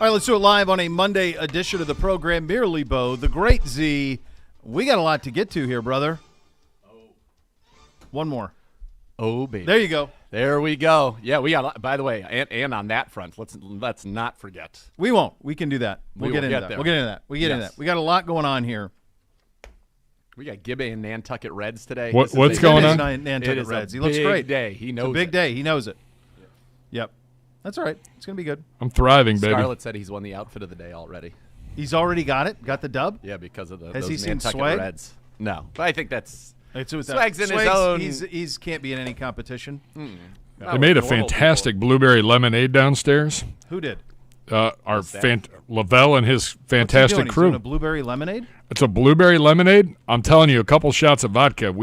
All right, let's do it live on a Monday edition of the program. Merely Bo, the Great Z. We got a lot to get to here, brother. One more. Oh, baby. There you go. There we go. Yeah, we got. By the way, and on that front, let's not forget. We won't. We can do that. We'll get into that. there. We'll get into that. We get into that. We got a lot going on here. We got Gibbe and Nantucket Reds today. What's going on? Nantucket Reds. He looks great. Day. He knows it's a big day. He knows it. Yep. That's all right. It's going to be good. I'm thriving, baby. Scarlett said he's won the outfit of the day already. He's already got it? Got the dub? Yeah, because of Has he those seen Nantucket swag? Reds. No, but I think that's Swag's in his own. He's can't be in any competition. They made a fantastic blueberry lemonade downstairs. Who did? Lavelle and his fantastic What's he doing? crew. He's doing a blueberry lemonade? It's a blueberry lemonade. I'm telling you, a couple shots of vodka.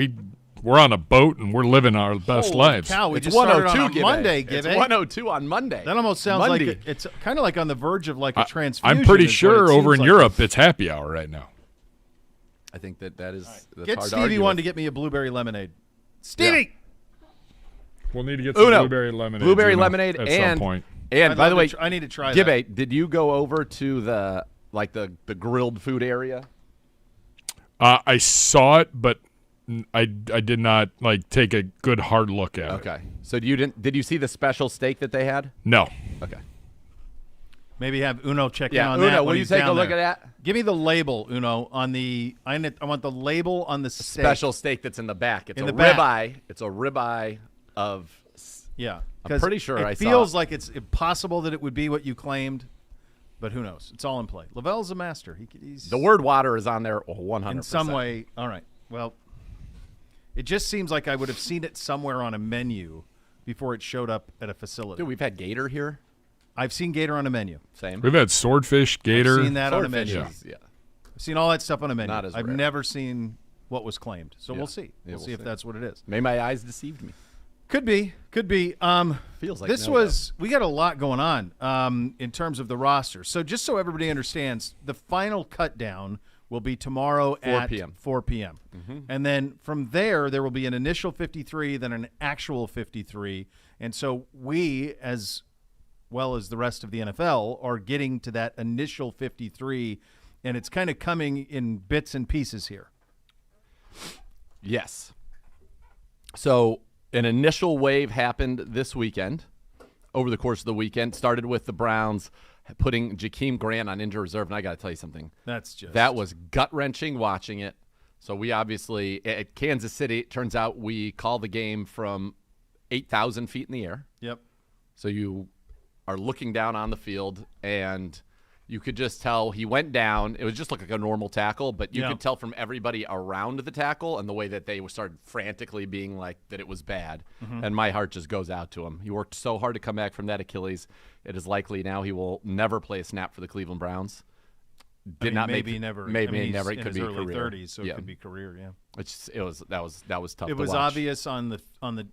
We're on a boat and we're living our best Holy lives. cow, we It's just started on 102, a Monday, Gibbe. It's Gibbe. 102 on Monday. That almost sounds Monday. like it's kind of like on the verge of like a transfusion. I'm pretty is what sure it over seems in like. Europe it's happy hour right now. I think that is. That's Get hard to Stevie argue one with. to get me a blueberry lemonade. Stevie! We'll need to get some blueberry lemonade. Blueberry lemonade at and some point. And by the way, I need to try that. Gibbe, did you go over to the grilled food area? I saw it, but I did not take a good hard look at it. Okay. So did you see the special steak that they had? No. Okay. Maybe have Uno check in Yeah, on Uno, that. will when you he's take a down look there. at that? Give me the label, Uno, on the. I want the label on the steak. Special steak that's in the back. It's In a the back. ribeye. It's a ribeye of. Yeah, I'm pretty sure I it saw feels it. like it's impossible that it would be what you claimed, but who knows? It's all in play. Lavelle's a master. He's The word water is on there 100%. in some way. All right. Well, it just seems like I would have seen it somewhere on a menu before it showed up at a facility. Dude, we've had gator here. I've seen gator on a menu. Same. We've had swordfish, gator. I've seen that on a Swordfish menu. is- yeah. I've seen all that stuff on a menu. Not as I've rare. never seen what was claimed. So Yeah. we'll see. Yeah, We'll see if that's what it is. Maybe my eyes deceived me. Could be. Feels like this no, was. We got a lot going on in terms of the roster. So just so everybody understands, the final cut down will be tomorrow 4 at p.m. 4 p.m. And then from there will be an initial 53, then an actual 53. And so we, as well as the rest of the NFL, are getting to that initial 53, and it's kind of coming in bits and pieces here. Yes. So an initial wave happened this weekend. Over the course of the weekend, started with the Browns putting Jakeem Grant on injured reserve, and I got to tell you something. That was gut-wrenching watching it. So we obviously, at Kansas City, it turns out we call the game from 8,000 feet in the air. Yep. So you are looking down on the field, and you could just tell he went down. It was just like a normal tackle, but you could tell from everybody around the tackle and the way that they started frantically being like that it was bad. And my heart just goes out to him. He worked so hard to come back from that Achilles. It is likely now he will never play a snap for the Cleveland Browns. Maybe never. Maybe he's never. It in could his be early career. 30s, so Yeah. it could be career. Yeah. That was tough. It to was watch. obvious on the.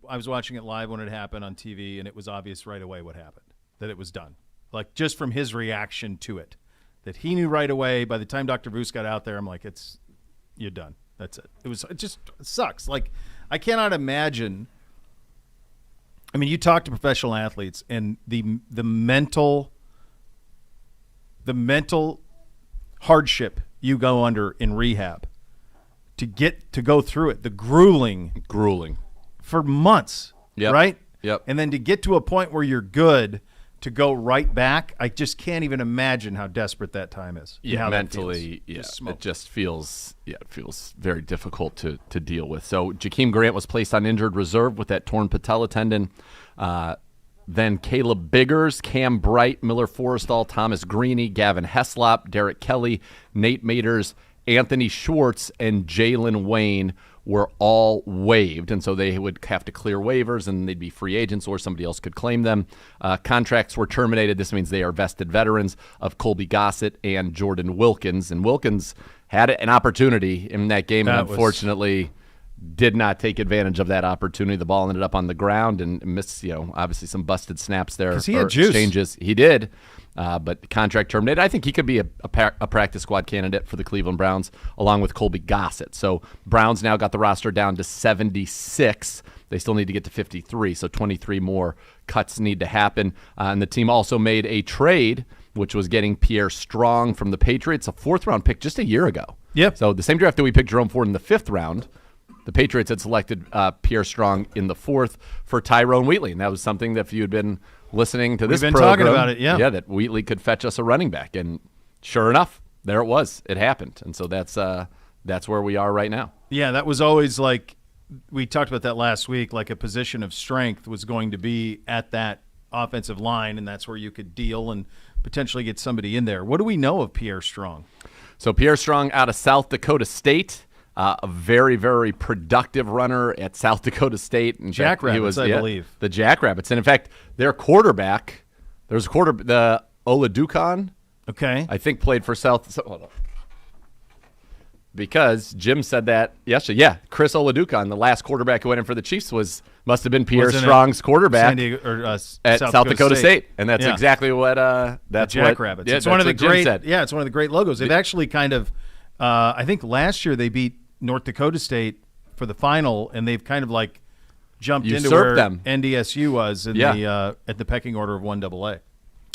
I was watching it live when it happened on TV, and it was obvious right away what happened, that it was done. Like just from his reaction to it, that he knew right away. By the time Dr. Bruce got out there, I'm like, you're done. That's it. It just sucks. Like I cannot imagine. I mean, you talk to professional athletes, and the mental hardship you go under in rehab to go through it, the grueling for months, right? Yep. And then to get to a point where you're good to go right back, I just can't even imagine how desperate that time is. Yeah, how that mentally, feels. it just feels very difficult to deal with. So Jakeem Grant was placed on injured reserve with that torn patella tendon. Then Caleb Biggers, Cam Bright, Miller Forrestall, Thomas Greeny, Gavin Heslop, Derek Kelly, Nate Maters, Anthony Schwartz, and Jalen Wayne were all waived, and so they would have to clear waivers, and they'd be free agents, or somebody else could claim them. Contracts were terminated. This means they are vested veterans of Colby Gossett and Jordan Wilkins, and Wilkins had an opportunity in that game, and unfortunately did not take advantage of that opportunity. The ball ended up on the ground and missed, obviously some busted snaps there. Because he had juice. Exchanges. He did, but contract terminated. I think he could be a practice squad candidate for the Cleveland Browns, along with Colby Gossett. So Browns now got the roster down to 76. They still need to get to 53, so 23 more cuts need to happen. And the team also made a trade which was getting Pierre Strong from the Patriots, a 4th-round pick just a year ago. Yep. So the same draft that we picked Jerome Ford in the 5th round, the Patriots had selected Pierre Strong in the 4th for Tyrone Wheatley, and that was something that if you had been listening to this We've been program, talking about it, yeah, that Wheatley could fetch us a running back, and sure enough, there it was. It happened, and so that's where we are right now. Yeah, that was always like we talked about that last week. Like a position of strength was going to be at that offensive line, and that's where you could deal and potentially get somebody in there. What do we know of Pierre Strong? So Pierre Strong out of South Dakota State. A very, very productive runner at South Dakota State. In Jackrabbits, I believe. The Jackrabbits. And, in fact, their quarterback, the Oladukan, I think played for South. Hold on. Because Jim said that yesterday. Yeah, Chris Oladukan, the last quarterback who went in for the Chiefs, must have been Pierre Strong's quarterback at South Dakota State. And that's exactly what that's the Jackrabbits. Yeah, it's one of the great. Said. Yeah, it's one of the great logos. They've actually kind of. I think last year they beat North Dakota State for the final, and they've kind of like jumped into where them. NDSU was in the at the pecking order of 1AA.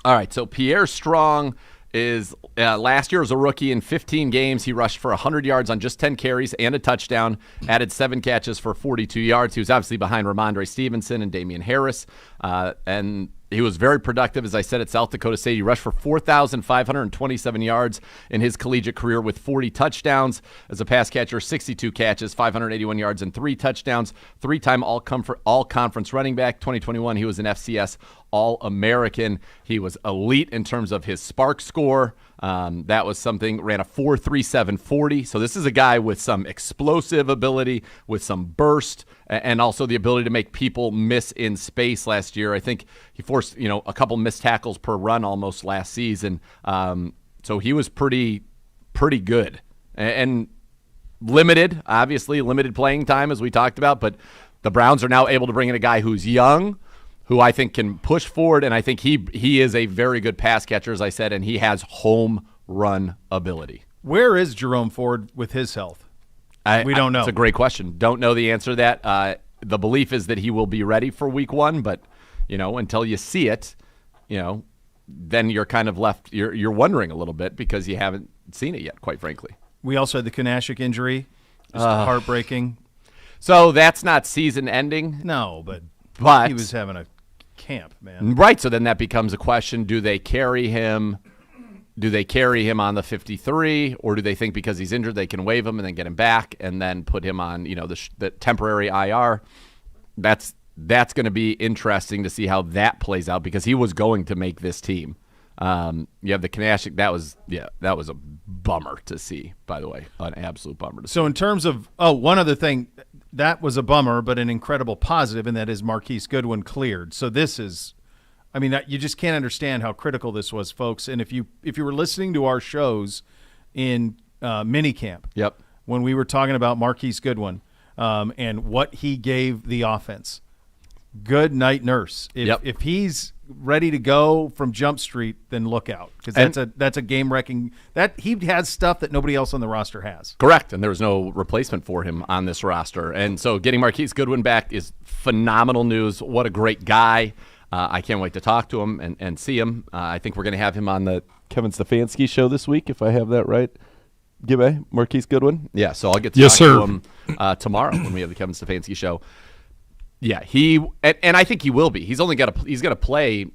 All right, so Pierre Strong is last year as a rookie in 15 games. He rushed for 100 yards on just 10 carries and a touchdown, added 7 catches for 42 yards. He was obviously behind Ramondre Stevenson and Damian Harris, and he was very productive, as I said, at South Dakota State. He rushed for 4,527 yards in his collegiate career with 40 touchdowns. As a pass catcher, 62 catches, 581 yards, and 3 touchdowns. 3-time all-conference running back. 2021, he was an FCS All-American. He was elite in terms of his spark score. That was something, ran a 4.37 40. So this is a guy with some explosive ability, with some burst, and also the ability to make people miss in space last year. I think he forced, a couple missed tackles per run almost last season. So he was pretty good. And limited playing time, as we talked about, but the Browns are now able to bring in a guy who's young, who I think can push forward, and I think he is a very good pass catcher, as I said, and he has home run ability. Where is Jerome Ford with his health? We don't know. It's a great question. Don't know the answer to that. The belief is that he will be ready for week 1, but until you see it, then you're kind of left. You're wondering a little bit because you haven't seen it yet, quite frankly. We also had the Kanashik injury, just heartbreaking. So that's not season ending. No, but he was having a camp, man. Right. So then that becomes a question: do they carry him? Do they carry him on the 53, or do they think because he's injured they can waive him and then get him back and then put him on, the temporary IR? That's going to be interesting to see how that plays out because he was going to make this team. You have the Kanashik. That was a bummer to see, by the way, an absolute bummer to see. So in terms of one other thing, that was a bummer, but an incredible positive, and that is Marquise Goodwin cleared. So this is. You just can't understand how critical this was, folks. And if you were listening to our shows in minicamp, when we were talking about Marquise Goodwin and what he gave the offense, good night, nurse. If he's ready to go from Jump Street, then look out because that's a game wrecking. That he has stuff that nobody else on the roster has. Correct, and there was no replacement for him on this roster, and so getting Marquise Goodwin back is phenomenal news. What a great guy. I can't wait to talk to him and see him. I think we're going to have him on the Kevin Stefanski show this week, if I have that right. Gibbe, Marquise Goodwin? Yeah, so I'll get to talk to him tomorrow when we have the Kevin Stefanski show. Yeah, and I think he will be. He's going to play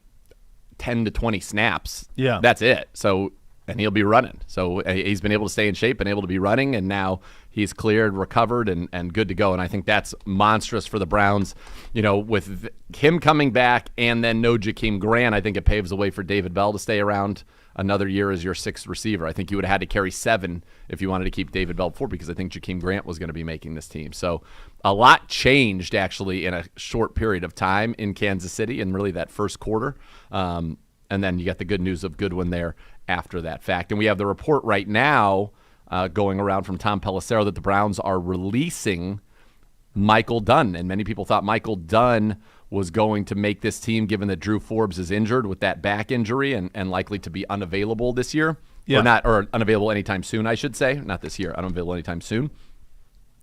10 to 20 snaps. Yeah. That's it. So, and he'll be running. So he's been able to stay in shape, been able to be running, and now he's cleared, recovered, and good to go. And I think that's monstrous for the Browns. With him coming back and then no Jakeem Grant, I think it paves the way for David Bell to stay around another year as your 6th receiver. I think you would have had to carry 7 if you wanted to keep David Bell before because I think Jakeem Grant was going to be making this team. So a lot changed, actually, in a short period of time in Kansas City in really that first quarter. And then you got the good news of Goodwin there after that fact. And we have the report right now going around from Tom Pelissero that the Browns are releasing Michael Dunn. And many people thought Michael Dunn was going to make this team given that Drew Forbes is injured with that back injury and likely to be unavailable this year. Yeah. Or unavailable anytime soon, I should say. Not this year, unavailable anytime soon.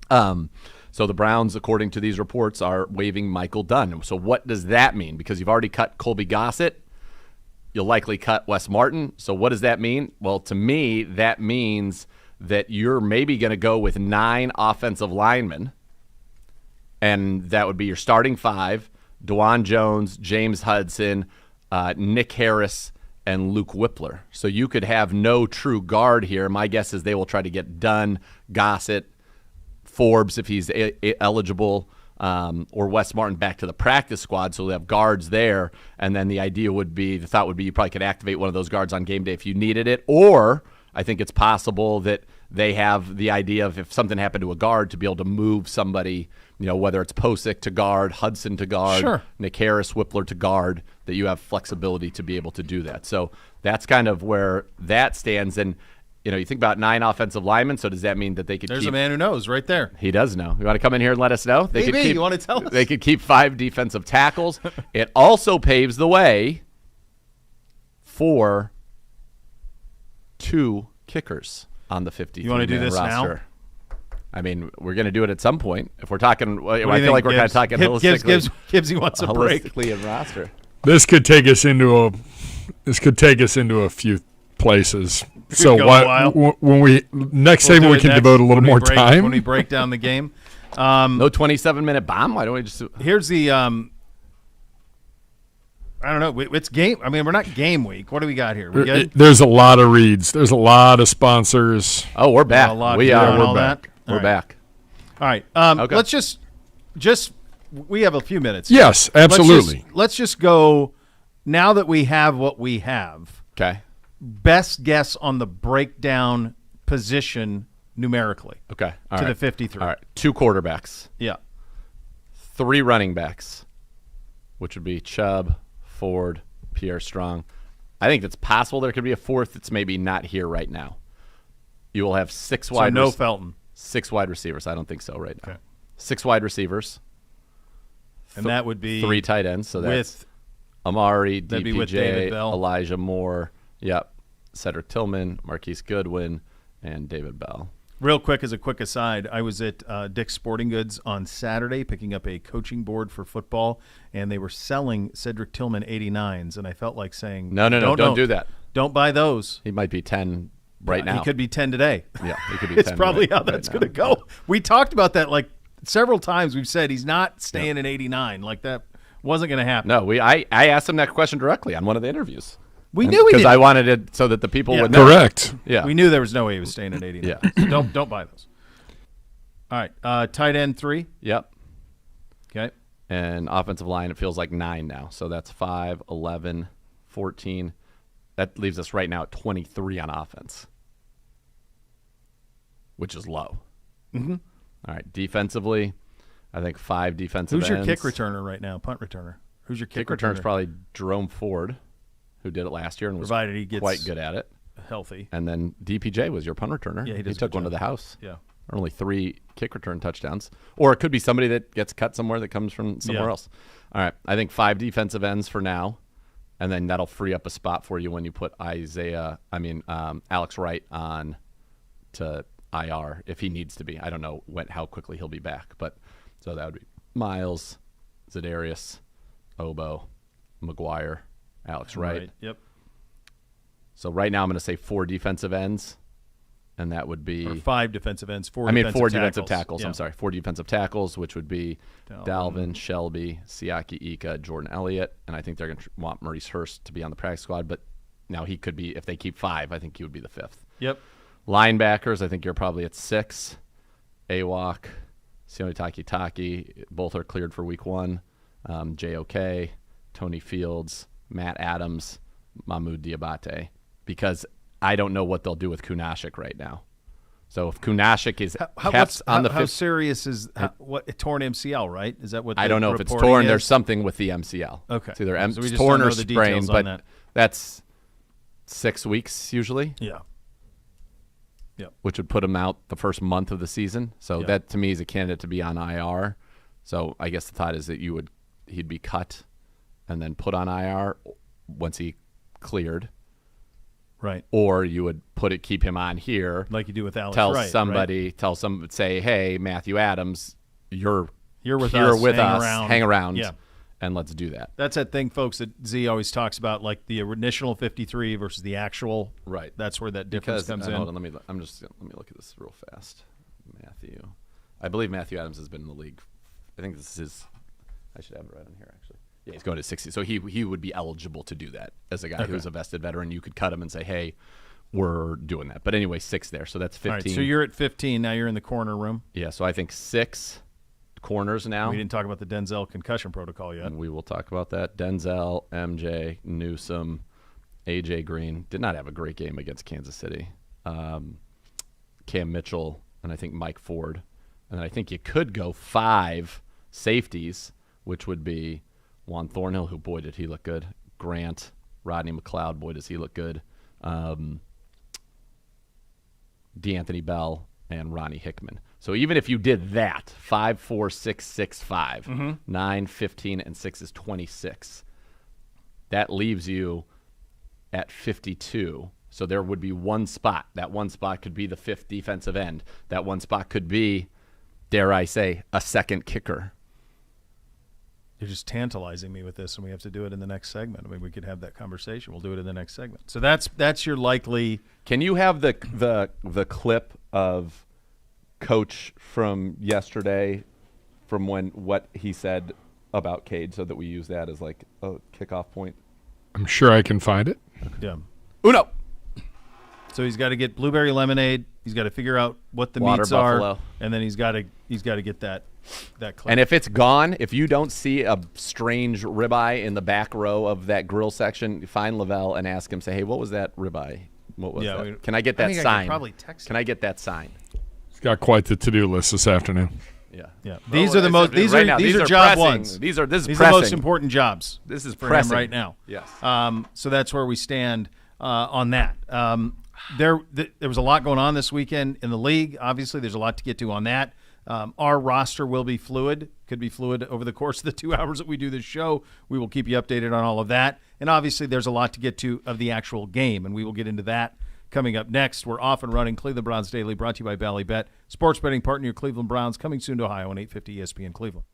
So the Browns, according to these reports, are waiving Michael Dunn. So what does that mean? Because you've already cut Colby Gossett. you'll likely cut Wes Martin. So what does that mean? Well, to me, that means that you're maybe going to go with 9 offensive linemen, and that would be your starting 5, DeJuan Jones, James Hudson, Nick Harris, and Luke Whippler. So you could have no true guard here. My guess is they will try to get Dunn, Gossett, Forbes if he's eligible, or Wes Martin back to the practice squad, so they have guards there. And then the thought would be you probably could activate one of those guards on game day if you needed it. Or I think it's possible that they have the idea of if something happened to a guard to be able to move somebody, whether it's Posick to guard, Hudson to guard, Sure. Nick Harris, Whippler to guard, that you have flexibility to be able to do that. So that's kind of where that stands. And, you think about 9 offensive linemen, so does that mean that they could There's a man who knows right there. He does know. You want to come in here and let us know? You want to tell us? They could keep 5 defensive tackles. It also paves the way for 2 kickers on the 53-man roster. You want to do this now? I mean, we're going to do it at some point. If we're talking, I feel like we're kind of talking holistically. Gibbs wants a break. Holistically in roster. This could take us into a few places. So when we next segment we can devote a little more time when we break down the game. No 27-minute bomb. Why don't we just? Here's the. I don't know. It's game. I mean, we're not game week. What do we got here? We good? There's a lot of reads. There's a lot of sponsors. Oh, we're back. We are. We're back. We're back. All right. Okay. Let's just. We have a few minutes. Yes, absolutely. Let's just go. Now that we have what we have. Okay. Best guess on the breakdown position numerically. Okay. To the 53. All right. 2 quarterbacks. Yeah. 3 running backs, which would be Chubb, Ford, Pierre Strong. I think it's possible there could be a 4th that's maybe not here right now. You will have 6 wide. So no Felton. 6 wide receivers. I don't think so right now. Okay. 6 wide receivers. And that would be 3 tight ends. So that's with Amari, that'd be with David DPJ, Bell. Elijah Moore. Yep. Cedric Tillman, Marquise Goodwin, and David Bell. Real quick, as a quick aside, I was at Dick's Sporting Goods on Saturday picking up a coaching board for football, and they were selling Cedric Tillman 89s, and I felt like saying, No, don't do that. Don't buy those. He might be 10 right now. He could be 10 today. Yeah, he could be 10. It's probably how that's going to go. We talked about that like several times. We've said he's not staying in 89. Like that wasn't going to happen. No, I asked him that question directly on one of the interviews. We knew he did. Because I wanted it so that the people would know. Correct. Yeah. We knew there was no way he was staying at 89. Yeah. So don't buy those. All right. Tight end 3. Yep. Okay. And offensive line, it feels like 9 now. So that's 5, 11, 14. That leaves us right now at 23 on offense, which is low. Mm-hmm. All right. Defensively, I think 5 defensive Who's your ends. kick returner right now? Punt returner. Who's your kick return's returner? probably Jerome Ford, who did it last year and was Provided he gets quite good at it. healthy. And then DPJ was your punt returner. Yeah, he does a took good one to job. the house. Yeah. Or only 3 kick return touchdowns. Or it could be somebody that gets cut somewhere that comes from somewhere else. All right. I think 5 defensive ends for now. And then that'll free up a spot for you when you put Alex Wright on to IR if he needs to be. I don't know how quickly he'll be back. But so that would be Miles, Za'Darius, Obo, McGuire, Alex Wright. Yep. So right now I'm going to say 4 defensive ends, and that would be Or 5 defensive ends. 4 defensive tackles. Yeah. I'm sorry, 4 defensive tackles, which would be Dalvin, Shelby, Siaki Ika, Jordan Elliott, and I think they're going to want Maurice Hurst to be on the practice squad. But now he could be, if they keep 5, I think he would be the 5th. Yep. Linebackers, I think you're probably at 6. Awok, Sione Taki, both are cleared for week 1. JOK, Tony Fields, Matt Adams, Mahmoud Diabate, because I don't know what they'll do with Kunashik right now. So if Kunashik is kept on the how serious is what torn MCL, right? Is that what I don't know if it's reporting torn. is? There's something with the MCL. Okay. It's either So we just torn don't or know the sprained, details on but that. that's 6 weeks usually. Yeah. Yep. Which would put him out the first month of the season. So that to me is a candidate to be on IR. So I guess the thought is that he'd be cut and then put on IR once he cleared. Right. Or you would keep him on here. Like you do with Alex Tell Wright, somebody, say, hey, Matthew Adams, you're with here us, with hang us, around. hang around. Yeah. and let's do that. That's that thing, folks, that Z always talks about, like the initial 53 versus the actual. Right. That's where that difference comes in. Hold on, let me look at this real fast. Matthew, I believe Matthew Adams has been in the league. I think this is. I should have it right on here, actually. Yeah, he's going to 60. So he would be eligible to do that as a guy who's a vested veteran. You could cut him and say, hey, we're doing that. But anyway, 6 there. So that's 15. All right, so you're at 15. Now you're in the corner room. Yeah, so I think 6 corners now. We didn't talk about the Denzel concussion protocol yet. And we will talk about that. Denzel, MJ, Newsome, AJ Green. Did not have a great game against Kansas City. Cam Mitchell, and I think Mike Ford. And I think you could go 5 safeties, which would be Juan Thornhill, who, boy, did he look good. Grant, Rodney McLeod, boy, does he look good. DeAnthony Bell, and Ronnie Hickman. So even if you did that, 5, 4, 6, 6, 5, 9, 15, and 6 is 26. That leaves you at 52. So there would be one spot. That one spot could be the 5th defensive end. That one spot could be, dare I say, a second kicker. You're just tantalizing me with this, and we have to do it in the next segment. I mean, we could have that conversation. We'll do it in the next segment. So that's your likely. Can you have the clip of Coach from yesterday, from what he said about Cade, so that we use that as like a kickoff point? I'm sure I can find it. Yeah. Uno. So he's got to get blueberry lemonade. He's got to figure out what the Water meats buffalo. are, and then he's got to get that clip. And if it's gone, if you don't see a strange ribeye in the back row of that grill section, find Lavelle and ask him. Say, hey, what was that ribeye? What was that? Can I get that sign? I could probably text him. Can I get that sign? He's got quite the to-do list this afternoon. Yeah. These are the most. These are job pressing. ones. These are the most important jobs. This is for pressing him right now. Yes. So that's where we stand on that. There was a lot going on this weekend in the league. Obviously, there's a lot to get to on that. Our roster will be fluid. Could be fluid over the course of the 2 hours that we do this show. We will keep you updated on all of that. And obviously, there's a lot to get to of the actual game, and we will get into that coming up next. We're off and running. Cleveland Browns Daily, brought to you by Bally Bet, sports betting partner, your Cleveland Browns, coming soon to Ohio on 850 ESPN Cleveland.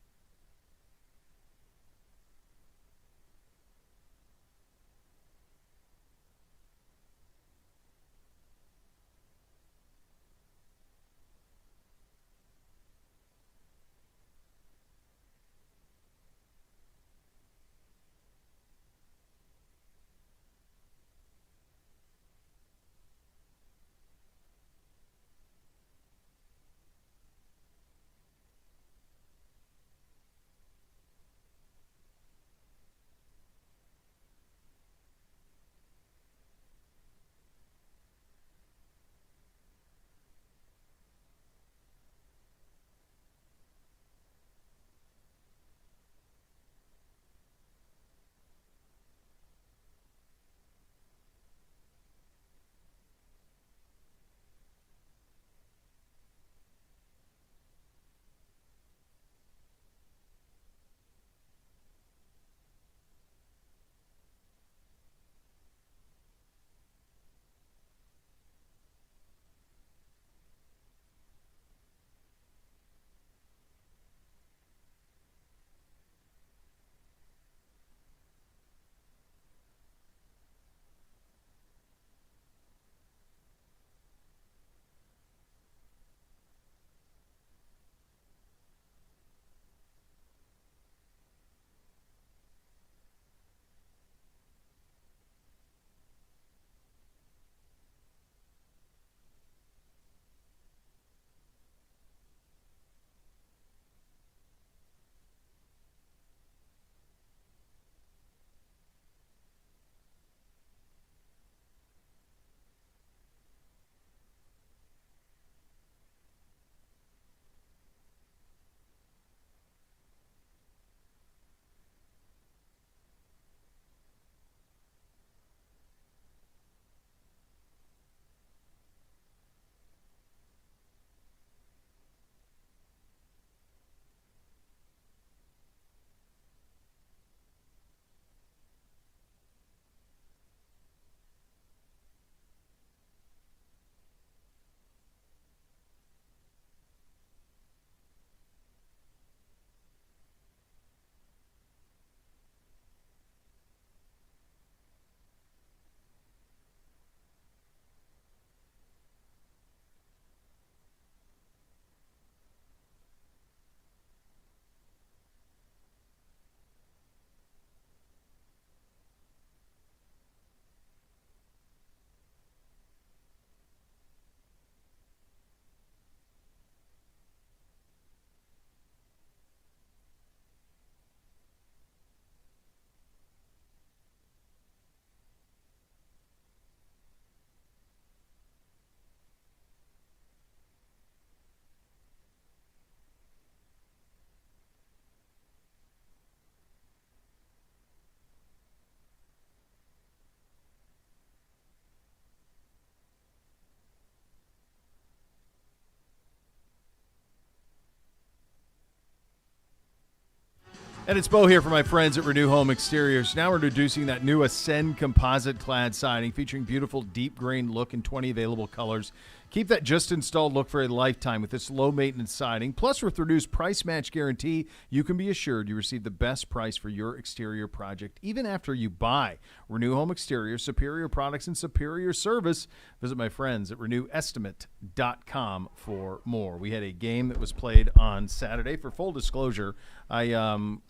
And it's Bo here for my friends at Renew Home Exteriors. Now we're introducing that new Ascend composite clad siding featuring beautiful deep grain look in 20 available colors. Keep that just installed look for a lifetime with this low maintenance siding. Plus, with reduced price match guarantee, you can be assured you receive the best price for your exterior project even after you buy. Renew Home Exteriors, superior products and superior service. Visit my friends at renewestimate.com for more. We had a game that was played on Saturday. For full disclosure, I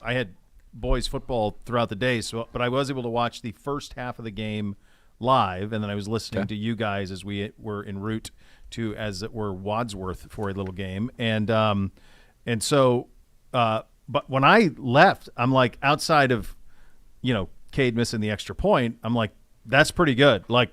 had boys football throughout the day, but I was able to watch the first half of the game live, and then I was listening to you guys as we were en route to, as it were, Wadsworth for a little game, and so, but when I left, I'm like, outside of, Cade missing the extra point, I'm like, that's pretty good. Like,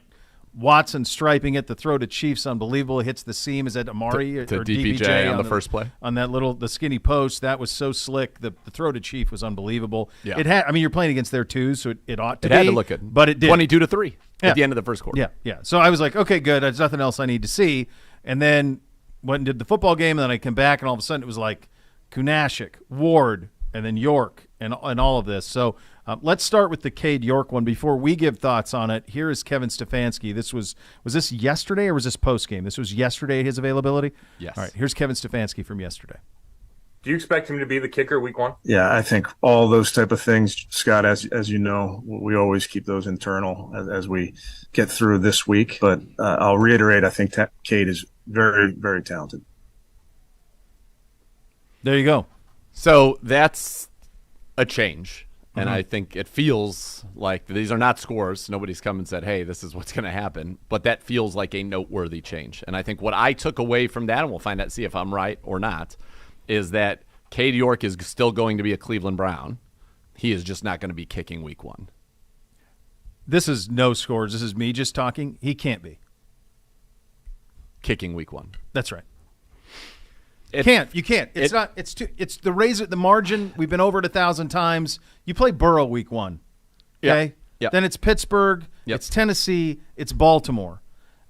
Watson striping it, the throw to Chiefs, unbelievable. It hits the seam. Is that Amari to or DBJ on the first play? On that the skinny post, that was so slick. The throw to Chief was unbelievable. Yeah. It had. I mean, you're playing against their twos, so it ought to. It had to look good, but it did. 22-3 at the end of the first quarter. Yeah. So I was like, okay, good. There's nothing else I need to see. And then went and did the football game, and then I came back, and all of a sudden it was like Kunashik, Ward, and then York, and all of this. So let's start with the Cade York one before we give thoughts on it. Here is Kevin Stefanski. Was this yesterday or was this post game? This was yesterday, his availability? Yes. All right, here's Kevin Stefanski from yesterday. Do you expect him to be the kicker week one? Yeah, I think all those type of things, Scott, as you know, we always keep those internal as we get through this week. But I'll reiterate, I think Cade is very, very talented. There you go. So that's a change. And I think it feels like these are not scores. Nobody's come and said, hey, this is what's going to happen. But that feels like a noteworthy change. And I think what I took away from that, and we'll find out, see if I'm right or not, is that Cade York is still going to be a Cleveland Brown. He is just not going to be kicking week one. This is no scores. This is me just talking. He can't be. Kicking week one. That's right. You can't. It's not. It's the razor, the margin. We've been over it 1,000 times. You play Burrow week one, okay? Yep. Then it's Pittsburgh. Yep. It's Tennessee. It's Baltimore.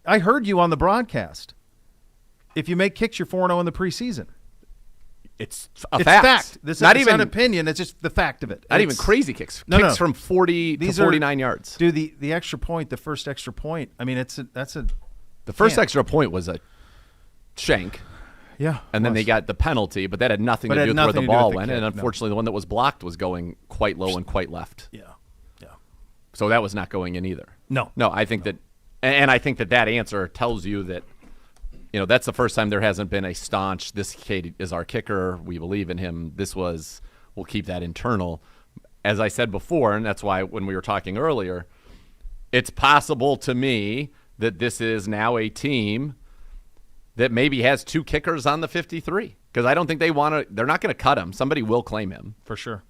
I heard you on the broadcast. If you make kicks, you're 4-0 in the preseason. It's fact. This not is even not opinion. It's just the fact of it. Not even crazy kicks. No. Kicks from 40 to 49 yards. Dude, the extra point, the first extra point. I mean, the first extra point was a shank. Yeah. And then they got the penalty, but that had nothing to do with where the ball went. And unfortunately, the one that was blocked was going quite low and quite left. Yeah. So that was not going in either. No, I think that, and I think that answer tells you that, that's the first time there hasn't been a staunch, this Cade is our kicker, we believe in him. We'll keep that internal. As I said before, and that's why when we were talking earlier, it's possible to me that this is now a team that maybe has two kickers on the 53, because I don't think they're not going to cut him. Somebody will claim him. For sure.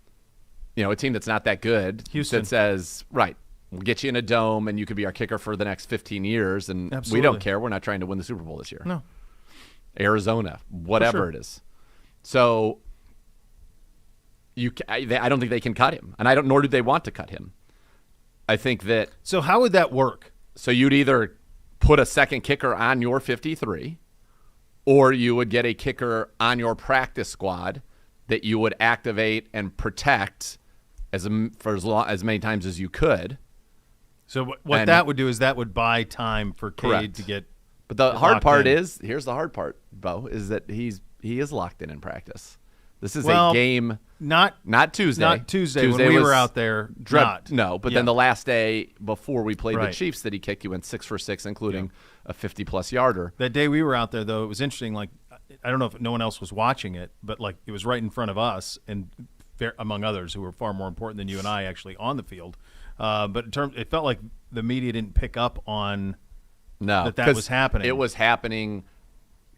A team that's not that good. Houston. That says, right, we'll get you in a dome and you could be our kicker for the next 15 years. And Absolutely. We don't care. We're not trying to win the Super Bowl this year. No. Arizona, whatever it is. So I don't think they can cut him. And nor do they want to cut him. I think that. So how would that work? So you'd either put a second kicker on your 53, or you would get a kicker on your practice squad that you would activate and protect as many times as you could. So what that would do is that would buy time for Cade to get. But the hard part is, here's the hard part, Bo, is that he is locked in practice. This is a game. Not Tuesday. Not Tuesday when we were out there. Then the last day before we played Right. the Chiefs that he kicked, you went 6 for 6, including a 50-plus yarder. That day we were out there, though, it was interesting. Like, I don't know if no one else was watching it, but like it was right in front of us, and among others who were far more important than you and I actually on the field. But it felt like the media didn't pick up on that was happening. It was happening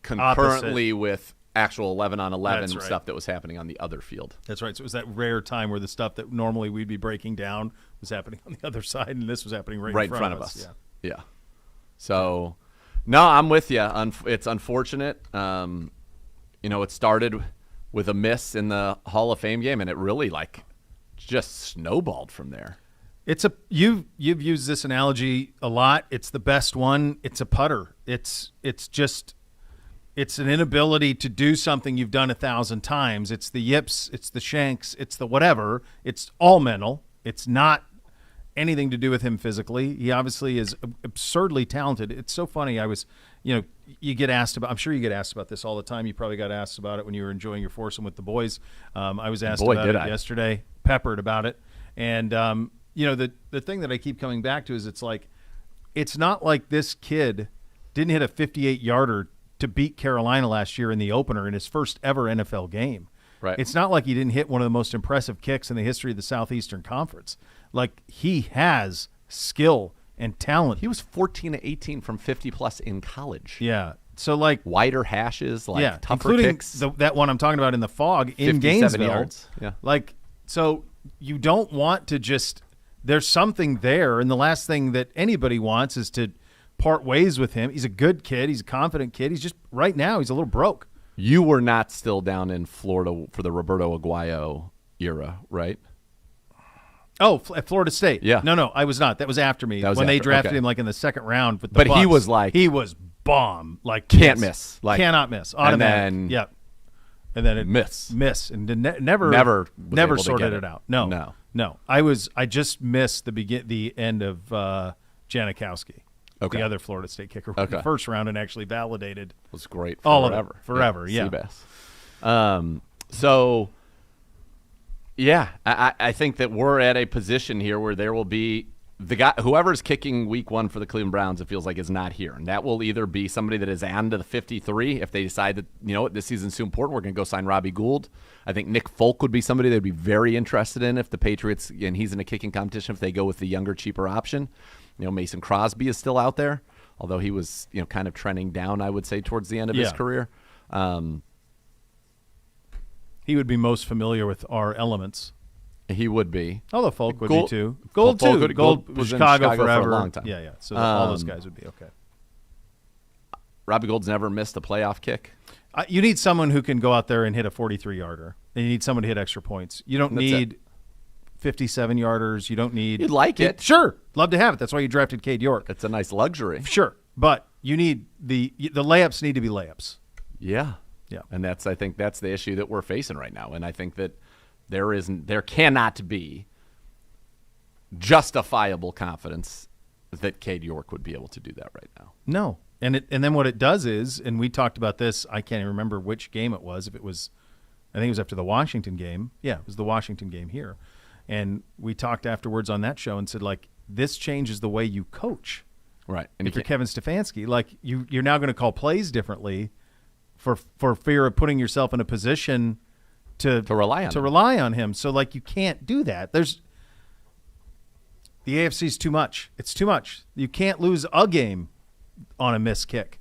concurrently with actual 11-on-11 stuff that was happening on the other field. That's right. So it was that rare time where the stuff that normally we'd be breaking down was happening on the other side, and this was happening right in front of us. Yeah. So, no, I'm with you. It's unfortunate. It started with a miss in the Hall of Fame game, and it really just snowballed from there. You've used this analogy a lot. It's the best one. It's a putter. It's just It's an inability to do something you've done 1,000 times. It's the yips, it's the shanks, it's the whatever. It's all mental. It's not anything to do with him physically. He obviously is absurdly talented. It's so funny. You get asked about, I'm sure you get asked about this all the time. You probably got asked about it when you were enjoying your foursome with the boys. I was asked about it yesterday, peppered about it. And, the thing that I keep coming back to is it's not like this kid didn't hit a 58-yarder to beat Carolina last year in the opener in his first ever NFL game. Right. It's not like he didn't hit one of the most impressive kicks in the history of the Southeastern Conference. Like, he has skill and talent. He was 14-18 from 50-plus in college. Yeah. So, wider hashes, tougher including kicks. That one I'm talking about in the fog in Gainesville. Yards. Yeah. So you don't want to just – there's something there, and the last thing that anybody wants is to part ways with him. He's a good kid. He's a confident kid. He's just – right now he's a little broke. You were not still down in Florida for the Roberto Aguayo era, right? Oh, at Florida State. Yeah. No, I was not. That was after me. They drafted him in the second round with the But Bucks. He was bomb. Can't miss. Cannot miss. Automatic. And then it miss and never sorted it out. No. I just missed the end of Janikowski. Okay. The other Florida State kicker in the first round and actually validated. Was great forever. Yeah. Seabass. I think that we're at a position here where there will be the guy, whoever's kicking week 1 for the Cleveland Browns, it feels like is not here. And that will either be somebody that is on to the 53 if they decide that, this season's too important, we're going to go sign Robbie Gould. I think Nick Folk would be somebody they'd be very interested in if the Patriots, and he's in a kicking competition, if they go with the younger, cheaper option. Mason Crosby is still out there, although he was, kind of trending down, I would say, towards the end of his career. He would be most familiar with our elements. He would be. Although Folk would be too. Gold was in Chicago forever. For a long time. Yeah. So all those guys would be okay. Robbie Gould's never missed a playoff kick. You need someone who can go out there and hit a 43-yarder. And you need someone to hit extra points. You don't need 57-yarders. You don't need. You'd like it. Sure. Love to have it. That's why you drafted Cade York. It's a nice luxury. Sure. But you need the layups need to be layups. Yeah. Yeah. And I think that's the issue that we're facing right now. And I think that there cannot be justifiable confidence that Cade York would be able to do that right now. No. And then what it does is, and we talked about this, I can't even remember which game it was. If it was, I think it was after the Washington game. Yeah, it was the Washington game here. And we talked afterwards on that show and said, this changes the way you coach. Right. And if you're Kevin Stefanski, you're now going to call plays differently for fear of putting yourself in a position to rely on him. So you can't do that. The AFC's too much. It's too much. You can't lose a game on a missed kick.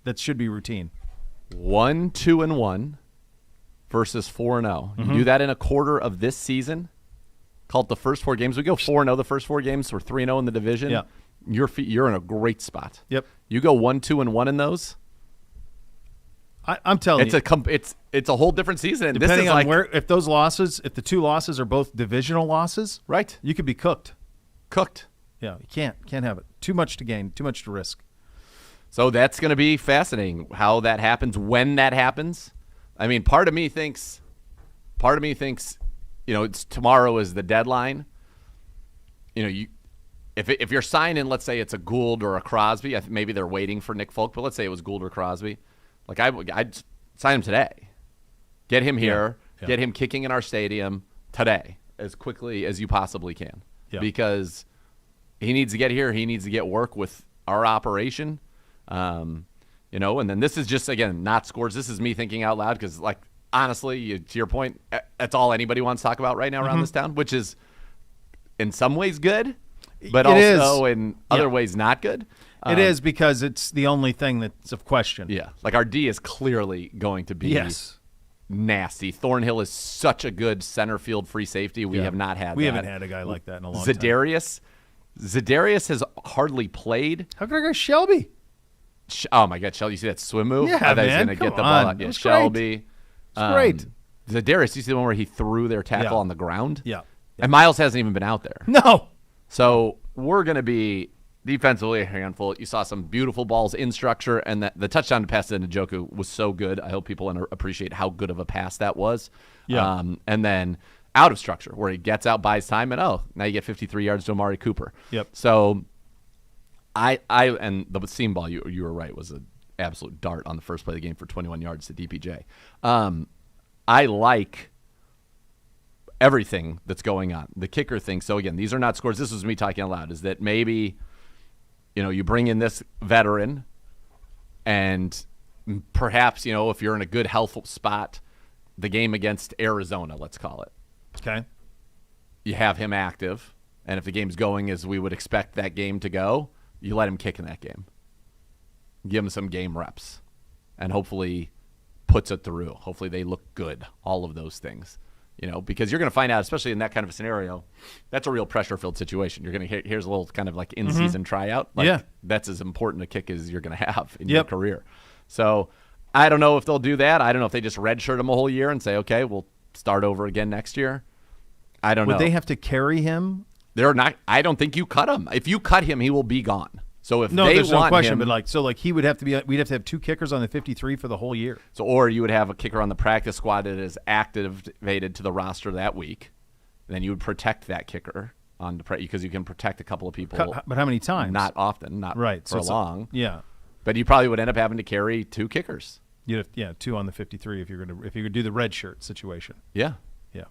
That should be routine. 1-2-1 versus 4-0. You do that in a quarter of this season. Call it the first 4 games. We go 4-0 the first 4 games. We're 3-0 in the division. Yeah. You're in a great spot. Yep. You go 1-2-1 in those. I'm telling you, it's a whole different season. Depending this is on if the 2 losses are both divisional losses, right? You could be cooked. Yeah, you can't have it. Too much to gain, too much to risk. So that's going to be fascinating how that happens, when that happens. I mean, part of me thinks, it's tomorrow is the deadline. If you're signing, let's say it's a Gould or a Crosby, maybe they're waiting for Nick Folk, but let's say it was Gould or Crosby. I'd sign him today. Get him here. Yeah. Get him kicking in our stadium today as quickly as you possibly can. Yeah. Because he needs to get here. He needs to get work with our operation. And then this is just, again, not scores. This is me thinking out loud because, honestly, to your point, that's all anybody wants to talk about right now around this town, which is in some ways good, but also in other ways not good. It is because it's the only thing that's of question. Yeah. Our D is clearly going to be nasty. Thornhill is such a good center field free safety. We have not had that. We haven't had a guy like that in a long time. Zadarius has hardly played. How could I go Shelby? Oh, my God. Shelby, you see that swim move? Yeah, I thought he was going to get the ball out. Yeah, Shelby. It's great. Zadarius, you see the one where he threw their tackle on the ground? Yeah. And Miles hasn't even been out there. No. So we're going to be defensively a handful. You saw some beautiful balls in structure, and the touchdown pass to Njoku was so good. I hope people appreciate how good of a pass that was. Yeah. And then out of structure, where he gets out, buys time, and now you get 53 yards to Amari Cooper. Yep. So and the seam ball, you were right, was an absolute dart on the first play of the game for 21 yards to DPJ. I like everything that's going on. The kicker thing. So again, these are not scores. This was me talking out loud. Is that maybe, you bring in this veteran, and perhaps, if you're in a good health spot, the game against Arizona, let's call it. Okay. You have him active, and if the game's going as we would expect that game to go, you let him kick in that game. Give him some game reps, and hopefully puts it through. Hopefully they look good, all of those things. Because you're going to find out, especially in that kind of a scenario, that's a real pressure-filled situation. You're going to here's a little kind of like in-season tryout. That's as important a kick as you're going to have in your career. So I don't know if they'll do that. I don't know if they just redshirt him a whole year and say, okay, we'll start over again next year. I don't know. Would they have to carry him? They're not. I don't think you cut him. If you cut him, he will be gone. So if there's no question. Him, but he would have to be. We'd have to have 2 kickers on the 53 for the whole year. So, or you would have a kicker on the practice squad that is activated to the roster that week. Then you would protect that kicker because you can protect a couple of people. But how many times? Not often. Not right. For long. Yeah. But you probably would end up having to carry 2 kickers. You'd have, 2 on the 53 if you're going to do the red shirt situation. Yeah. Yeah.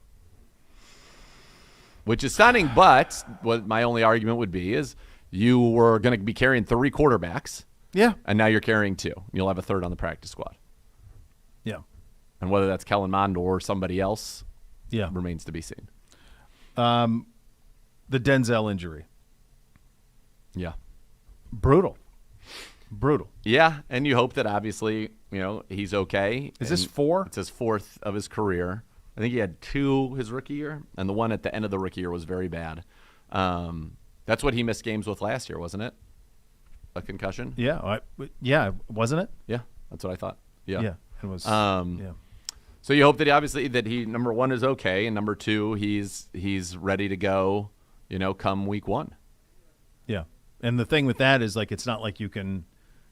Which is stunning, but what my only argument would be is you were going to be carrying 3 quarterbacks. Yeah. And now you're carrying 2. You'll have a third on the practice squad. Yeah. And whether that's Kellen Mond or somebody else remains to be seen. The Denzel injury. Yeah. Brutal. Yeah, and you hope that obviously, he's okay. Is this 4? It's his 4th of his career. I think he had 2 his rookie year, and the one at the end of the rookie year was very bad. That's what he missed games with last year, wasn't it? A concussion? Yeah. Wasn't it? Yeah, that's what I thought. Yeah. Yeah, it was. So you hope that he number 1 is okay, and number 2 he's ready to go, come week 1. Yeah. And the thing with that is it's not like you can.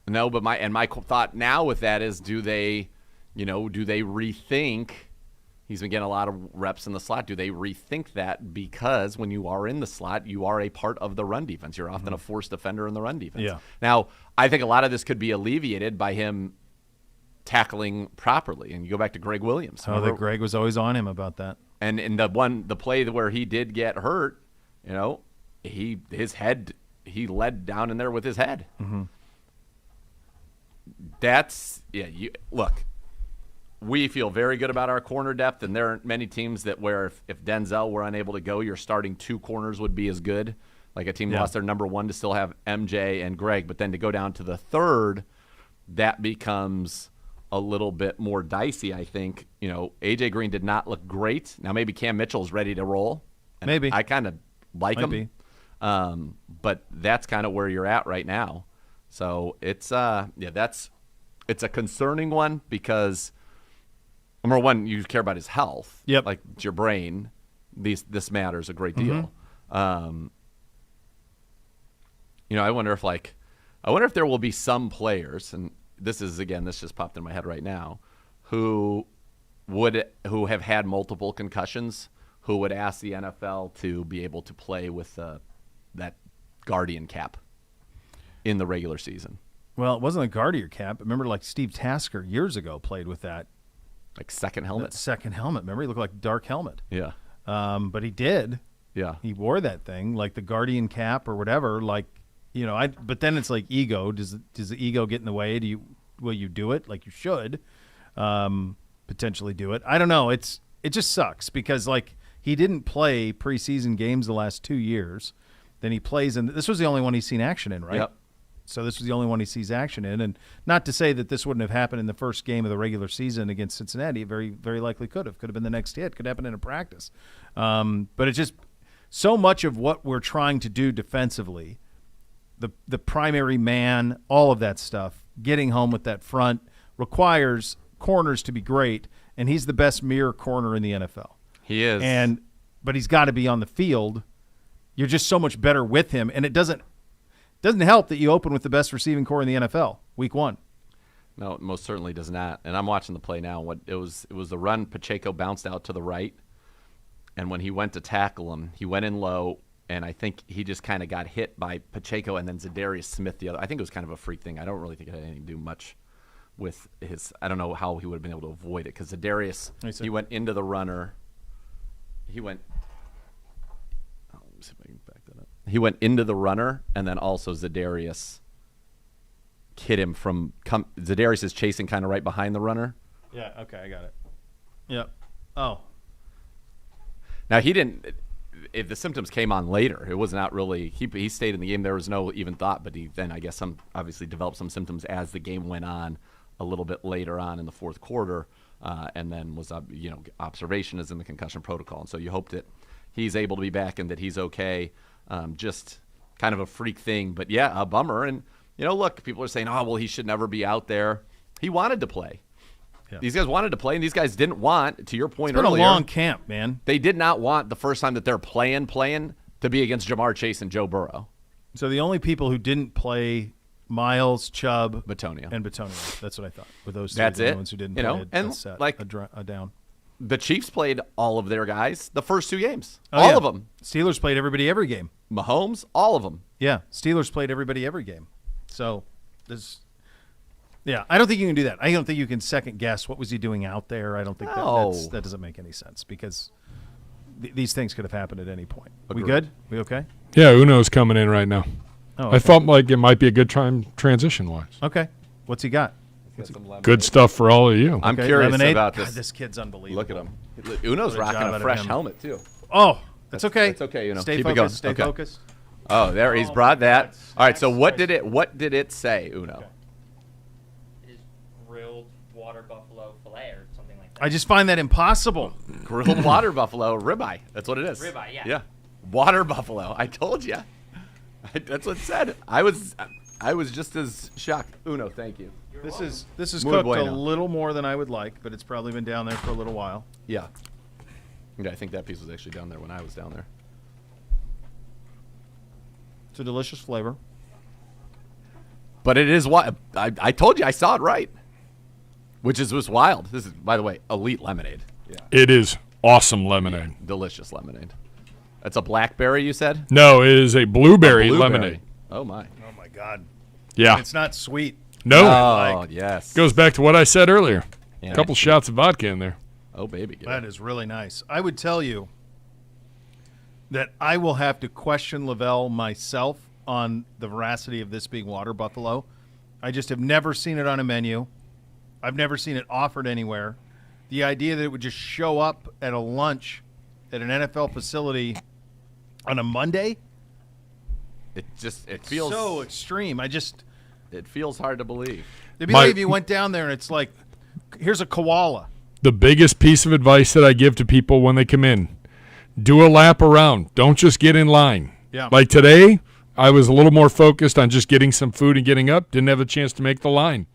No, but my thought now with that is, do they rethink? He's been getting a lot of reps in the slot. Do they rethink that? Because when you are in the slot, you are a part of the run defense. You're often a forced defender in the run defense. Yeah. Now, I think a lot of this could be alleviated by him tackling properly. And you go back to Greg Williams. Greg was always on him about that. And in the play where he did get hurt, he led down in there with his head. Mm-hmm. Look. We feel very good about our corner depth, and there are many teams that where if Denzel were unable to go, your starting 2 corners would be as good. Like a team lost their number 1 to still have MJ and Greg, but then to go down to the 3rd, that becomes a little bit more dicey, I think. AJ Green did not look great. Now maybe Cam Mitchell's ready to roll. And maybe. I kind of like him. Be. But that's kind of where you're at right now. So it's a concerning one because number 1, you care about his health. Yep. Like it's your brain. This matters a great deal. Mm-hmm. I wonder if there will be some players, and this just popped in my head right now, who have had multiple concussions, who would ask the NFL to be able to play with that Guardian cap in the regular season. Well, it wasn't a Guardian cap. Remember, Steve Tasker years ago played with that. Like second helmet? Second helmet. Remember, he looked like a dark helmet. Yeah. But he did. Yeah. He wore that thing, like the Guardian cap or whatever. But then it's like ego. Does the ego get in the way? Will you do it? Like you should potentially do it. I don't know. It just sucks because he didn't play preseason games the last 2 years. Then he plays, and this was the only one he's seen action in, right? Yep. So this was the only one he sees action in, and not to say that this wouldn't have happened in the first game of the regular season against Cincinnati. It very, very likely could have been the next hit. Could happen in a practice. But it's just so much of what we're trying to do defensively, the primary man, all of that stuff, getting home with that front requires corners to be great, and he's the best mirror corner in the NFL. He is. But he's got to be on the field. You're just so much better with him, and it doesn't Doesn't help that you open with the best receiving core in the NFL, week 1. No, it most certainly does not. And I'm watching the play now. What it was the run. Pacheco bounced out to the right, and when he went to tackle him, he went in low, and I think he just kind of got hit by Pacheco and then Zadarius Smith the other. I think it was kind of a freak thing. I don't really think it had anything to do much with his. I don't know how he would have been able to avoid it because Zadarius, he went into the runner. He went. Oh, let me see if I can back that up. He went into the runner, and then also Zadarius hit him from Zadarius is chasing kind of right behind the runner. Yeah, okay, I got it. Yep. Oh. Now he didn't if the symptoms came on later, it was not really he stayed in the game. There was no even thought, but he then I guess obviously developed some symptoms as the game went on a little bit later on in the fourth quarter, and then was observation is in the concussion protocol. And so you hope that he's able to be back and that he's okay. Just kind of a freak thing, but yeah, a bummer. And look, people are saying, oh, well, he should never be out there. He wanted to play. Yeah. These guys wanted to play, and these guys didn't want, to your point earlier. It's been a long camp, man. They did not want the first time that they're playing to be against Jamar Chase and Joe Burrow. So the only people who didn't play Miles, Chubb, Batonio. And Batonio. That's what I thought. With those two, that's the it. ones who didn't play a set, a down. The Chiefs played all of their guys the first 2 games. All of them. Steelers played everybody every game. Mahomes, all of them. Yeah, Steelers played everybody every game. So, I don't think you can do that. I don't think you can second guess what was he doing out there. I don't think that doesn't make any sense because these things could have happened at any point. Agreed. We good? We okay? Yeah, Uno's coming in right now. Oh, okay. I felt like it might be a good time transition-wise. Okay. What's he got? Good stuff for all of you. I'm curious about this. God, this kid's unbelievable. Look at him. Uno's rocking a fresh helmet, too. Oh, that's okay. That's okay, Uno. Stay Keep focused. it going. Stay focused. Oh, there he's brought that. All right, so what did it say, Uno? Okay. It is grilled water buffalo fillet or something like that. I just find that impossible. Grilled water buffalo ribeye. That's what it is. Ribeye, yeah. Yeah. Water buffalo. I told you. That's what it said. I was just as shocked. Uno, thank you. This is Muy cooked bueno. a little more than I would like, but it's probably been down there for a little while. Yeah. Yeah, I think that piece was actually down there when I was down there. It's a delicious flavor. But it is what I told you. I saw it right, which was wild. This is, by the way, elite lemonade. Yeah, it is awesome lemonade. Yeah, delicious lemonade. That's a blackberry, you said? No, it is a blueberry lemonade. Oh my! Oh my God! Yeah, it's not sweet. No. Oh yes. Goes back to what I said earlier. Yeah, a couple shots of vodka in there. Oh baby, that is really nice. I would tell you that I will have to question Lavelle myself on the veracity of this being water buffalo. I just have never seen it on a menu. I've never seen it offered anywhere. The idea that it would just show up at a lunch at an NFL facility on a Monday, it feels so extreme. It feels hard to believe. It'd be like if you went down there and it's like, here's a koala. The biggest piece of advice that I give to people when they come in, do a lap around. Don't just get in line. Yeah. Like today, I was a little more focused on just getting some food and getting up. Didn't have a chance to make the line.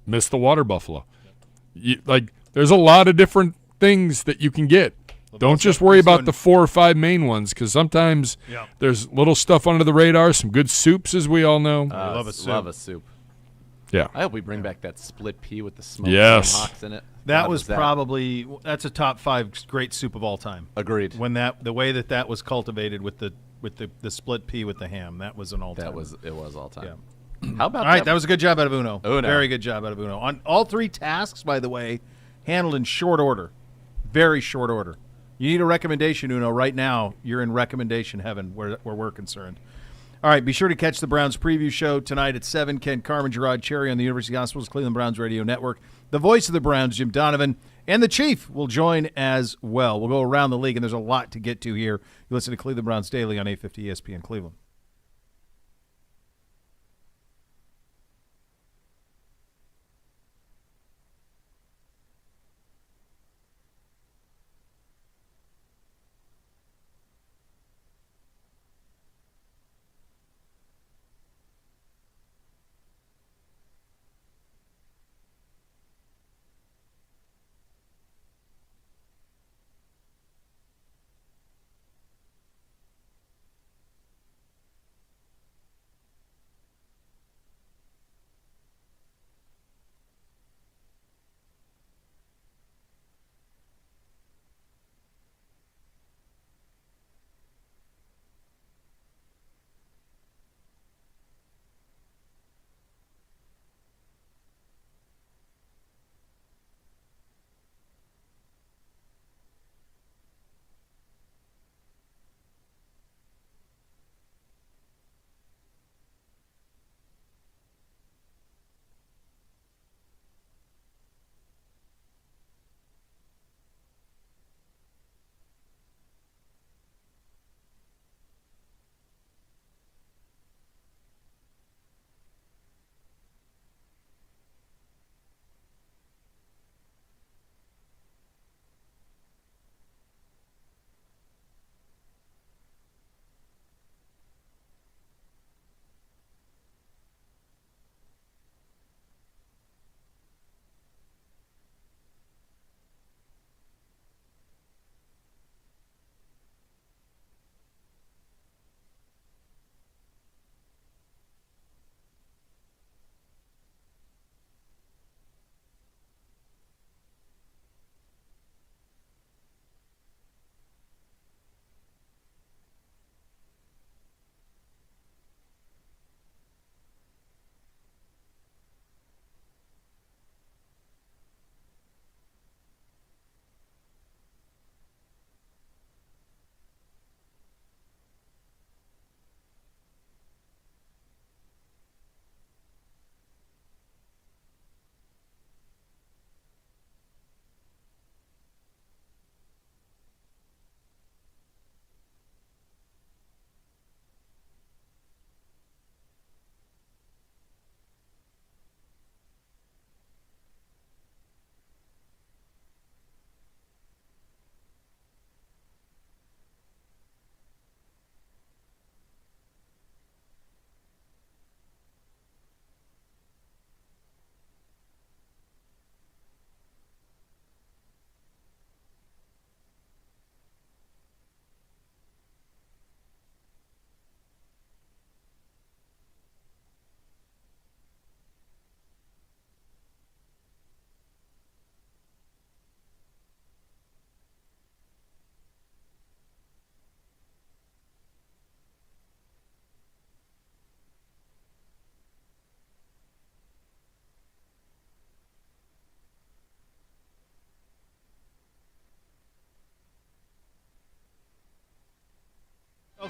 Missed the water buffalo. There's a lot of different things that you can get. Don't just worry about the 4 or 5 main ones because sometimes there's little stuff under the radar, some good soups, as we all know. I love a soup. Love a soup. Yeah. I hope we bring back that split pea with the smoked hawks in it. That's a top 5 great soup of all time. Agreed. When the way that was cultivated with the split pea with the ham, that was an all-time. It was all time. Yeah. How about all right? That was a good job out of Uno. Uno. Very good job out of Uno on all 3 tasks. By the way, handled in short order, very short order. You need a recommendation, Uno. Right now, you're in recommendation heaven where we're concerned. All right, be sure to catch the Browns preview show tonight at 7. Ken Carman, Gerard Cherry on the University of Gospel's Cleveland Browns Radio Network. The voice of the Browns, Jim Donovan, and the Chief will join as well. We'll go around the league, and there's a lot to get to here. You listen to Cleveland Browns Daily on 850 ESPN Cleveland.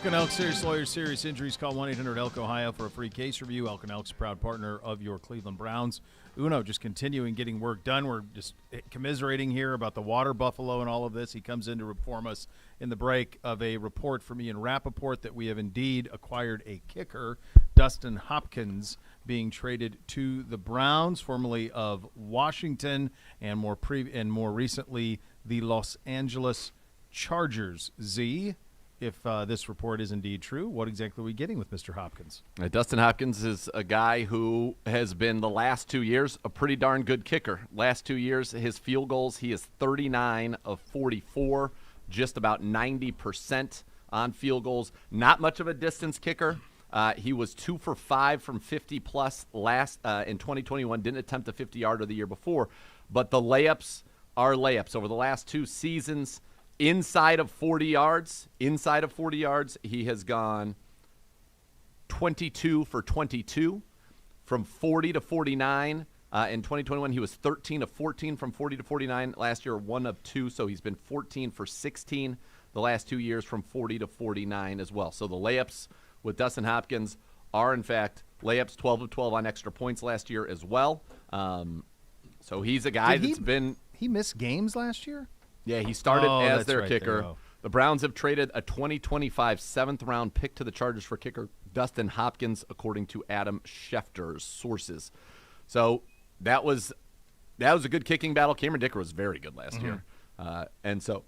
Elk and Elk Serious Lawyers, serious injuries. Call 1-800-ELK-OHIO for a free case review. Elk and Elk's a proud partner of your Cleveland Browns. Uno just continuing getting work done. We're just commiserating here about the water buffalo and all of this. He comes in to inform us in the break of a report from Ian Rappaport that we have indeed acquired a kicker, Dustin Hopkins, being traded to the Browns, formerly of Washington, and more recently the Los Angeles Chargers. Z, if this report is indeed true, what exactly are we getting with Mr. Hopkins? Dustin Hopkins is a guy who has been the last 2 years a pretty darn good kicker. Last 2 years, his field goals, he is 39 of 44, just about 90% on field goals. Not much of a distance kicker. He was 2 for 5 from 50-plus in 2021. Didn't attempt a 50-yarder the year before. But the layups are layups. Over the last 2 seasons, inside of 40 yards, he has gone 22 for 22. From 40 to 49, in 2021, he was 13 of 14 from 40 to 49. Last year, 1 of 2, so he's been 14 for 16 the last 2 years from 40 to 49 as well. So the layups with Dustin Hopkins are, in fact, layups, 12 of 12 on extra points last year as well. So he's a guy that's been – He missed games last year? Yeah, he started as their kicker. There. The Browns have traded a 2025 7th-round pick to the Chargers for kicker Dustin Hopkins, according to Adam Schefter's sources. So that was a good kicking battle. Cameron Dicker was very good last year. And so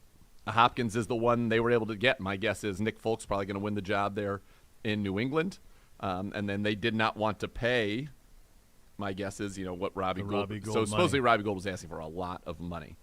Hopkins is the one they were able to get. My guess is Nick Folk's probably going to win the job there in New England. And then they did not want to pay, my guess is, what Robbie Gould. So supposedly Robbie Gould was asking for a lot of money.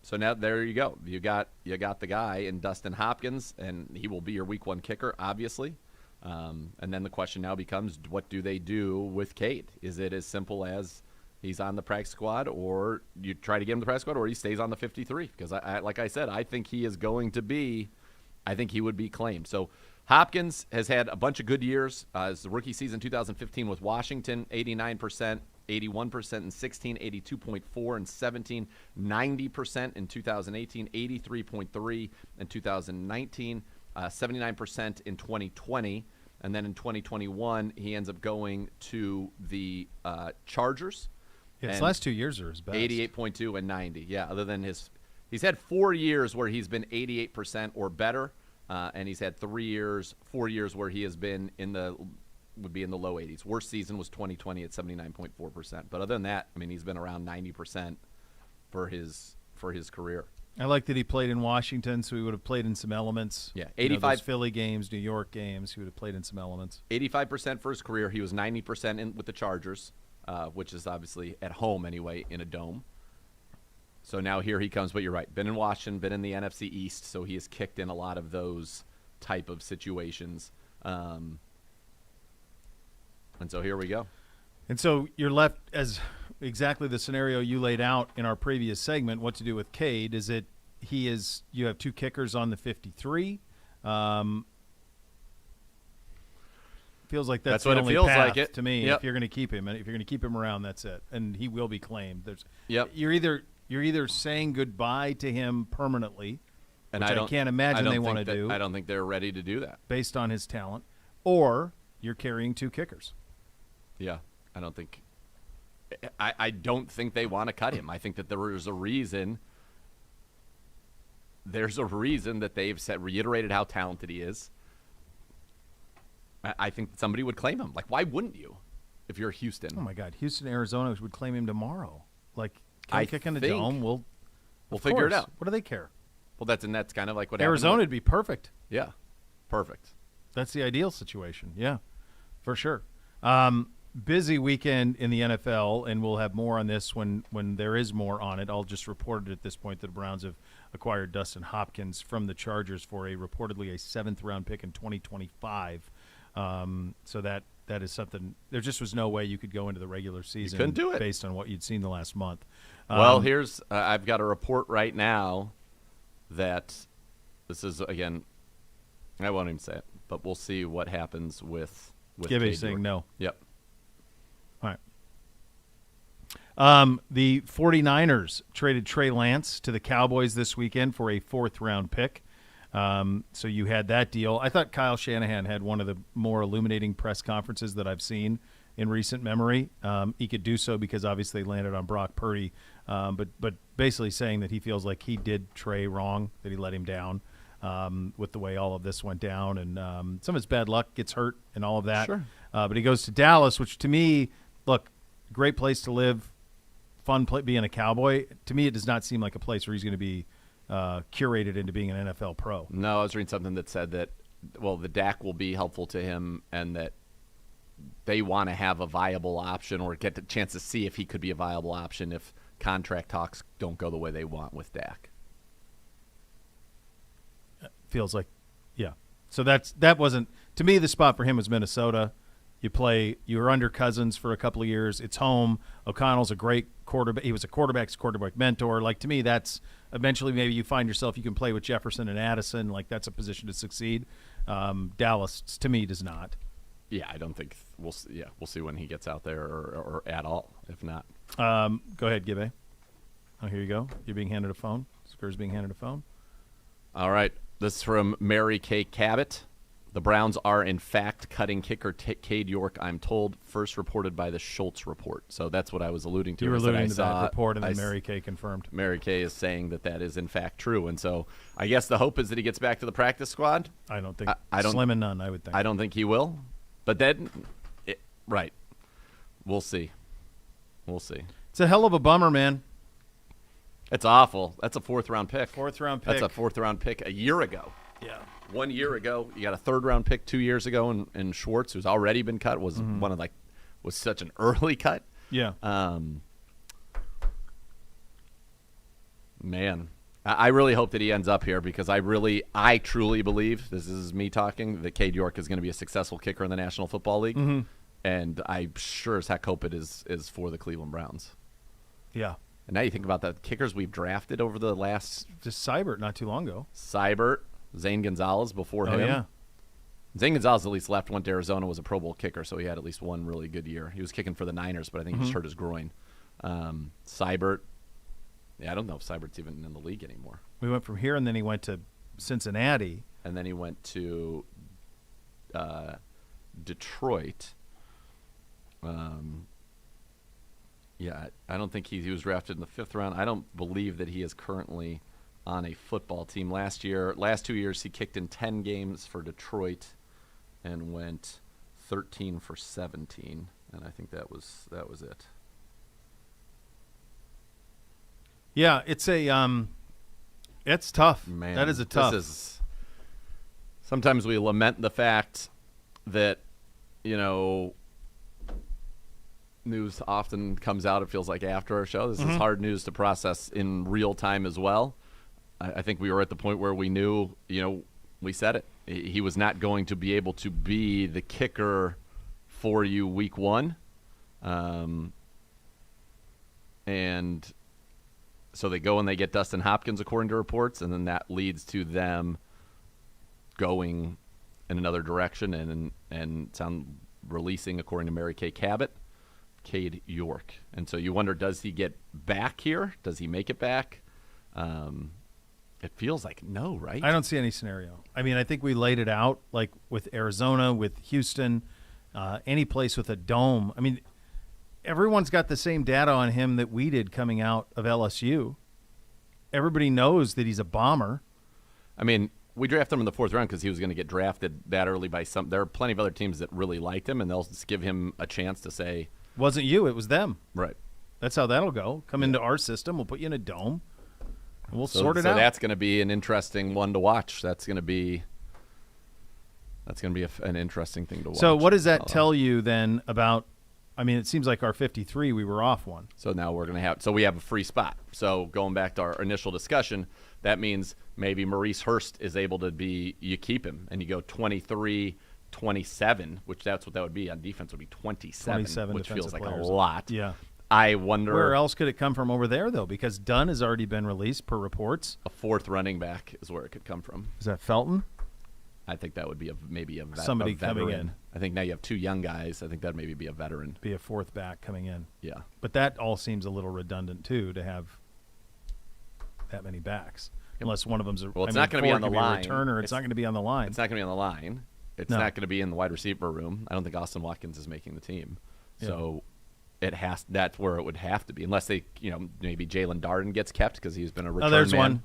So now there you go. You got the guy in Dustin Hopkins, and he will be your week 1 kicker, obviously. And then the question now becomes, what do they do with Cade? Is it as simple as he's on the practice squad, or you try to get him the practice squad, or he stays on the 53? Because like I said, I think he is going to be. I think he would be claimed. So Hopkins has had a bunch of good years. His rookie season 2015 with Washington, 89%. 81% in 16, 82.4 in 17, 90% in 2018, 83.3 in 2019, 79% in 2020, and then in 2021 he ends up going to the Chargers. Yeah, his last 2 years are his best. 88.2 and 90. Yeah, other than he's had 4 years where he's been 88% or better, and he's had 4 years where he has been would be in the low 80s. Worst season was 2020 at 79.4%. But other than that, I mean, he's been around 90% for his career. I like that he played in Washington, so he would have played in some elements. Yeah, 85 those Philly games, New York games, he would have played in some elements. 85% for his career. He was 90% with the Chargers, which is obviously at home anyway in a dome. So now here he comes. But you're right. Been in Washington, been in the NFC East, so he has kicked in a lot of those type of situations. And so here we go. And so you're left as exactly the scenario you laid out in our previous segment, what to do with Cade. You have 2 kickers on the 53. Feels like that's the what only it feels path like it to me. Yep. If you're going to keep him, and if you're going to keep him around, that's it. And he will be claimed. Yep. You're either saying goodbye to him permanently, and which I can't imagine they want to do. I don't think they're ready to do that based on his talent, or you're carrying 2 kickers. Yeah, I don't think they want to cut him. I think that there's a reason. There's a reason that they've reiterated how talented he is. I think somebody would claim him. Like, why wouldn't you? If you're Houston. Oh my God, Houston, Arizona would claim him tomorrow. Like, can I kick in the dome? We'll figure it out. What do they care? Well, that's kind of like what Arizona would be perfect. Yeah, perfect. That's the ideal situation. Yeah, for sure. Busy weekend in the NFL, and we'll have more on this when there is more on it. I'll just report it at this point that the Browns have acquired Dustin Hopkins from the Chargers for reportedly a 7th-round pick in 2025. So that is something. There just was no way you could go into the regular season. You couldn't do it based on what you'd seen the last month. Well, here's I've got a report right now that this is, again, I won't even say it, but we'll see what happens with Gibby saying York. no. Yep. All right. The 49ers traded Trey Lance to the Cowboys this weekend for a 4th-round pick. So you had that deal. I thought Kyle Shanahan had one of the more illuminating press conferences that I've seen in recent memory. He could do so because obviously landed on Brock Purdy, but basically saying that he feels like he did Trey wrong, that he let him down with the way all of this went down, and some of his bad luck, gets hurt and all of that. Sure. But he goes to Dallas, which to me, look, great place to live, fun being a Cowboy. To me, it does not seem like a place where he's going to be curated into being an NFL pro. No, I was reading something that said that, well, the DAC will be helpful to him and that they want to have a viable option or get the chance to see if he could be a viable option if contract talks don't go the way they want with Dak. Feels like, yeah. So that wasn't, to me, the spot for him was Minnesota. You were under Cousins for a couple of years. It's home. O'Connell's a great quarterback. He was a quarterback mentor. Like, to me, that's eventually maybe you find yourself, you can play with Jefferson and Addison. Like, that's a position to succeed. Dallas, to me, does not. Yeah, I don't think we'll see when he gets out there or at all, if not. Go ahead, Gibbe. Oh, here you go. You're being handed a phone. Skur's being handed a phone. All right. This is from Mary Kay Cabot. The Browns are, in fact, cutting kicker Cade York, I'm told, first reported by the Schultz report. So that's what I was alluding to. You were alluding to that report, and then Mary Kay confirmed. Mary Kay is saying that is, in fact, true. And so I guess the hope is that he gets back to the practice squad. I don't think. I don't, slim and none, I would think. I don't think he will. But then, right. We'll see. We'll see. It's a hell of a bummer, man. It's awful. That's a fourth-round pick. Fourth-round pick. That's a fourth-round pick a year ago. Yeah. 1 year ago, you got a third-round pick 2 years ago, and Schwartz, who's already been cut, was was such an early cut. Yeah. Man, I really hope that he ends up here because I truly believe, this is me talking, that Cade York is going to be a successful kicker in the National Football League, and I sure as heck hope it is for the Cleveland Browns. Yeah. And now you think about the kickers we've drafted over the last. Just Seibert not too long ago. Seibert, Zane Gonzalez before him. Yeah. Zane Gonzalez at least went to Arizona, was a Pro Bowl kicker, so he had at least one really good year. He was kicking for the Niners, but I think he just hurt his groin. Seibert, I don't know if Seibert's even in the league anymore. We went from here, and then he went to Cincinnati. And then he went to Detroit. Yeah, I don't think he was drafted in the 5th round. I don't believe that he is currently on a football team. Last 2 years, he kicked in 10 games for Detroit and went 13 for 17, and I think that was it. Yeah, it's tough. Man, that is a tough. Sometimes we lament the fact that, news often comes out, it feels like, after our show. This is hard news to process in real time as well. I think we were at the point where we knew, we said it. He was not going to be able to be the kicker for you week 1. And so they go and they get Dustin Hopkins, according to reports, and then that leads to them going in another direction and releasing, according to Mary Kay Cabot, Cade York. And so you wonder, does he get back here? Does he make it back? It feels like no, right? I don't see any scenario. I mean, I think we laid it out, like with Arizona, with Houston, any place with a dome. I mean, everyone's got the same data on him that we did coming out of LSU. Everybody knows that he's a bomber. I mean, we drafted him in the 4th round because he was going to get drafted that early by some. There are plenty of other teams that really liked him, and they'll just give him a chance to say, wasn't you, it was them. Right. That's how that'll go. Come into our system, we'll put you in a dome, and we'll sort it out. So that's going to be an interesting one to watch. That's going to be an interesting thing to watch. So what does that tell you then about, I mean, it seems like our 53, we were off one. So now we're going to we have a free spot. So going back to our initial discussion, that means maybe Maurice Hurst is able to you keep him, and you go 23, 27, which that's what that would be on defense, would be 27 which feels like players. A lot. Yeah. I wonder. Where else could it come from over there, though? Because Dunn has already been released per reports. A 4th running back is where it could come from. Is that Felton? I think that would be somebody a veteran. coming in. I think now you have 2 young guys. I think that maybe be a veteran. Be a 4th back coming in. Yeah. But that all seems a little redundant, too, to have that many backs. unless one of them's Well, it's not going to be on the line. A returner. It's not going to be on the line. It's not going to be on the line. It's No. not going to be in the wide receiver room. I don't think Austin Watkins is making the team. Yeah. So that's where it would have to be, unless they, maybe Jalen Darden gets kept because he's been a return there's man. one.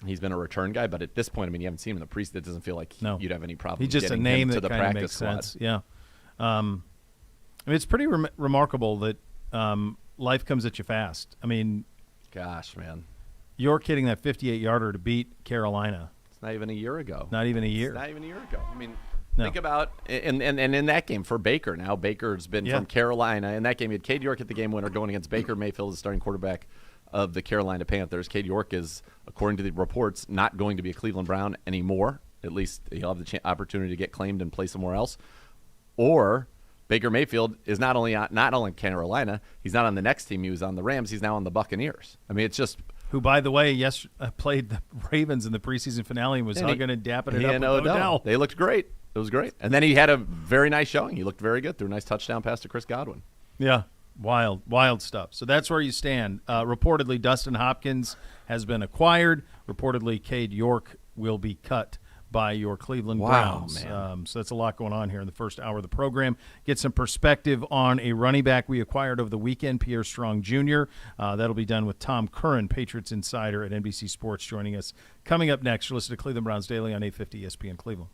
He's been a return guy, but at this point, you haven't seen him in the preseason. It doesn't feel like you'd have any problem. He's just a getting name him to that the kind of practice makes squad. sense. Yeah. It's pretty remarkable that life comes at you fast. I mean, gosh, man, York hitting that 58-yarder to beat Carolina. It's not even a year ago. Not even a year. It's not even a year ago. I mean, No. think about and in that game for Baker. Now Baker's been from Carolina. In that game, he had Cade York hit the game winner going against Baker Mayfield, the starting quarterback of the Carolina Panthers. Cade York is, according to the reports, not going to be a Cleveland Brown anymore. At least he'll have the opportunity to get claimed and play somewhere else. Or Baker Mayfield is not only in Carolina, he's not on the next team. He was on the Rams. He's now on the Buccaneers. I mean, it's just. Who, by the way, played the Ravens in the preseason finale and was hugging and dapping it up with Odell. They looked great. It was great. And then he had a very nice showing. He looked very good. Threw a nice touchdown pass to Chris Godwin. Yeah, wild stuff. So that's where you stand. Reportedly, Dustin Hopkins has been acquired. Reportedly, Cade York will be cut by your Cleveland Browns. Man. So that's a lot going on here in the first hour of the program. Get some perspective on a running back we acquired over the weekend, Pierre Strong Jr. That'll be done with Tom Curran, Patriots insider at NBC Sports, joining us. Coming up next, you'll listen to Cleveland Browns Daily on 850 ESPN Cleveland.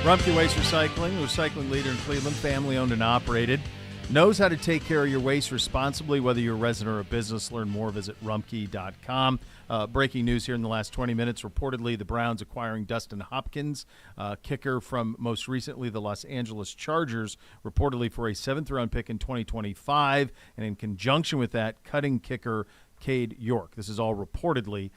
Rumpke Waste Recycling, the recycling leader in Cleveland, family-owned and operated, knows how to take care of your waste responsibly, whether you're a resident or a business. Learn more, visit rumpke.com. Breaking news here in the last 20 minutes. Reportedly, the Browns acquiring Dustin Hopkins, kicker from most recently the Los Angeles Chargers, reportedly for a 7th-round pick in 2025, and in conjunction with that, cutting kicker Cade York. This is all reportedly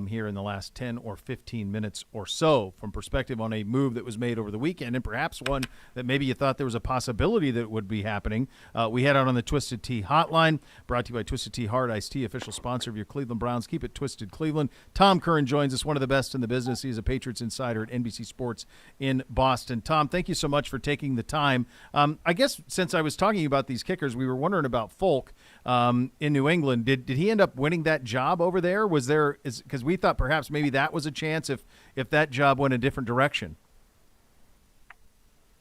here in the last 10 or 15 minutes or so. From perspective on a move that was made over the weekend, and perhaps one that maybe you thought there was a possibility that would be happening, we head out on the Twisted Tea hotline, brought to you by Twisted Tea Hard Iced Tea, official sponsor of your Cleveland Browns. Keep it twisted, Cleveland. Tom Curran joins us, one of the best in the business. He's a Patriots insider at NBC Sports in Boston. Tom, thank you so much for taking the time. I guess since I was talking about these kickers, we were wondering about Folk in New England. Did he end up winning that job over there? Was there, because we thought perhaps maybe that was a chance if that job went a different direction?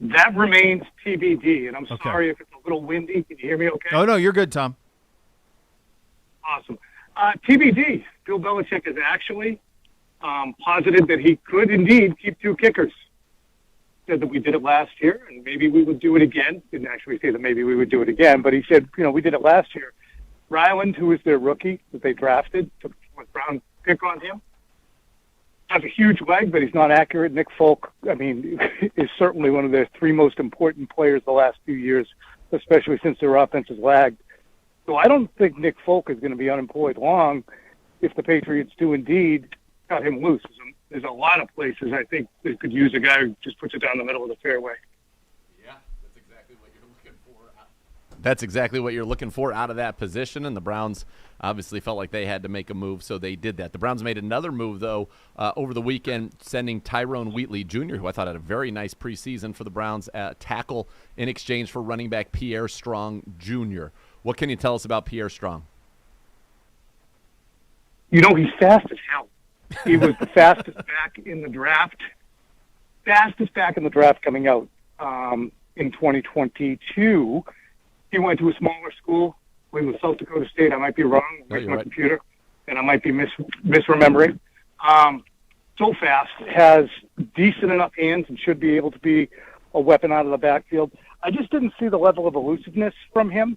That remains TBD, and I'm sorry if it's a little windy. Can you hear me okay? Oh, no, you're good, Tom. Awesome. TBD. Bill Belichick is actually positive that he could indeed keep 2 kickers. Said that we did it last year, and maybe we would do it again. Didn't actually say that maybe we would do it again, but he said, we did it last year. Ryland, who is their rookie that they drafted, took a 4th-round pick on him, has a huge leg, but he's not accurate. Nick Folk, is certainly one of their 3 most important players the last few years, especially since their offense has lagged. So I don't think Nick Folk is going to be unemployed long if the Patriots do indeed cut him loose. There's a lot of places I think they could use a guy who just puts it down the middle of the fairway. Yeah, that's exactly what you're looking for. That's exactly what you're looking for out of that position, and the Browns obviously felt like they had to make a move, so they did that. The Browns made another move, though, over the weekend, sending Tyrone Wheatley Jr., who I thought had a very nice preseason for the Browns, tackle in exchange for running back Pierre Strong Jr. What can you tell us about Pierre Strong? He's fast as hell. He was the fastest back in the draft. Fastest back in the draft coming out in 2022. He went to a smaller school. I believe it was South Dakota State. I might be wrong with my computer, and I might be misremembering. So fast, has decent enough hands, and should be able to be a weapon out of the backfield. I just didn't see the level of elusiveness from him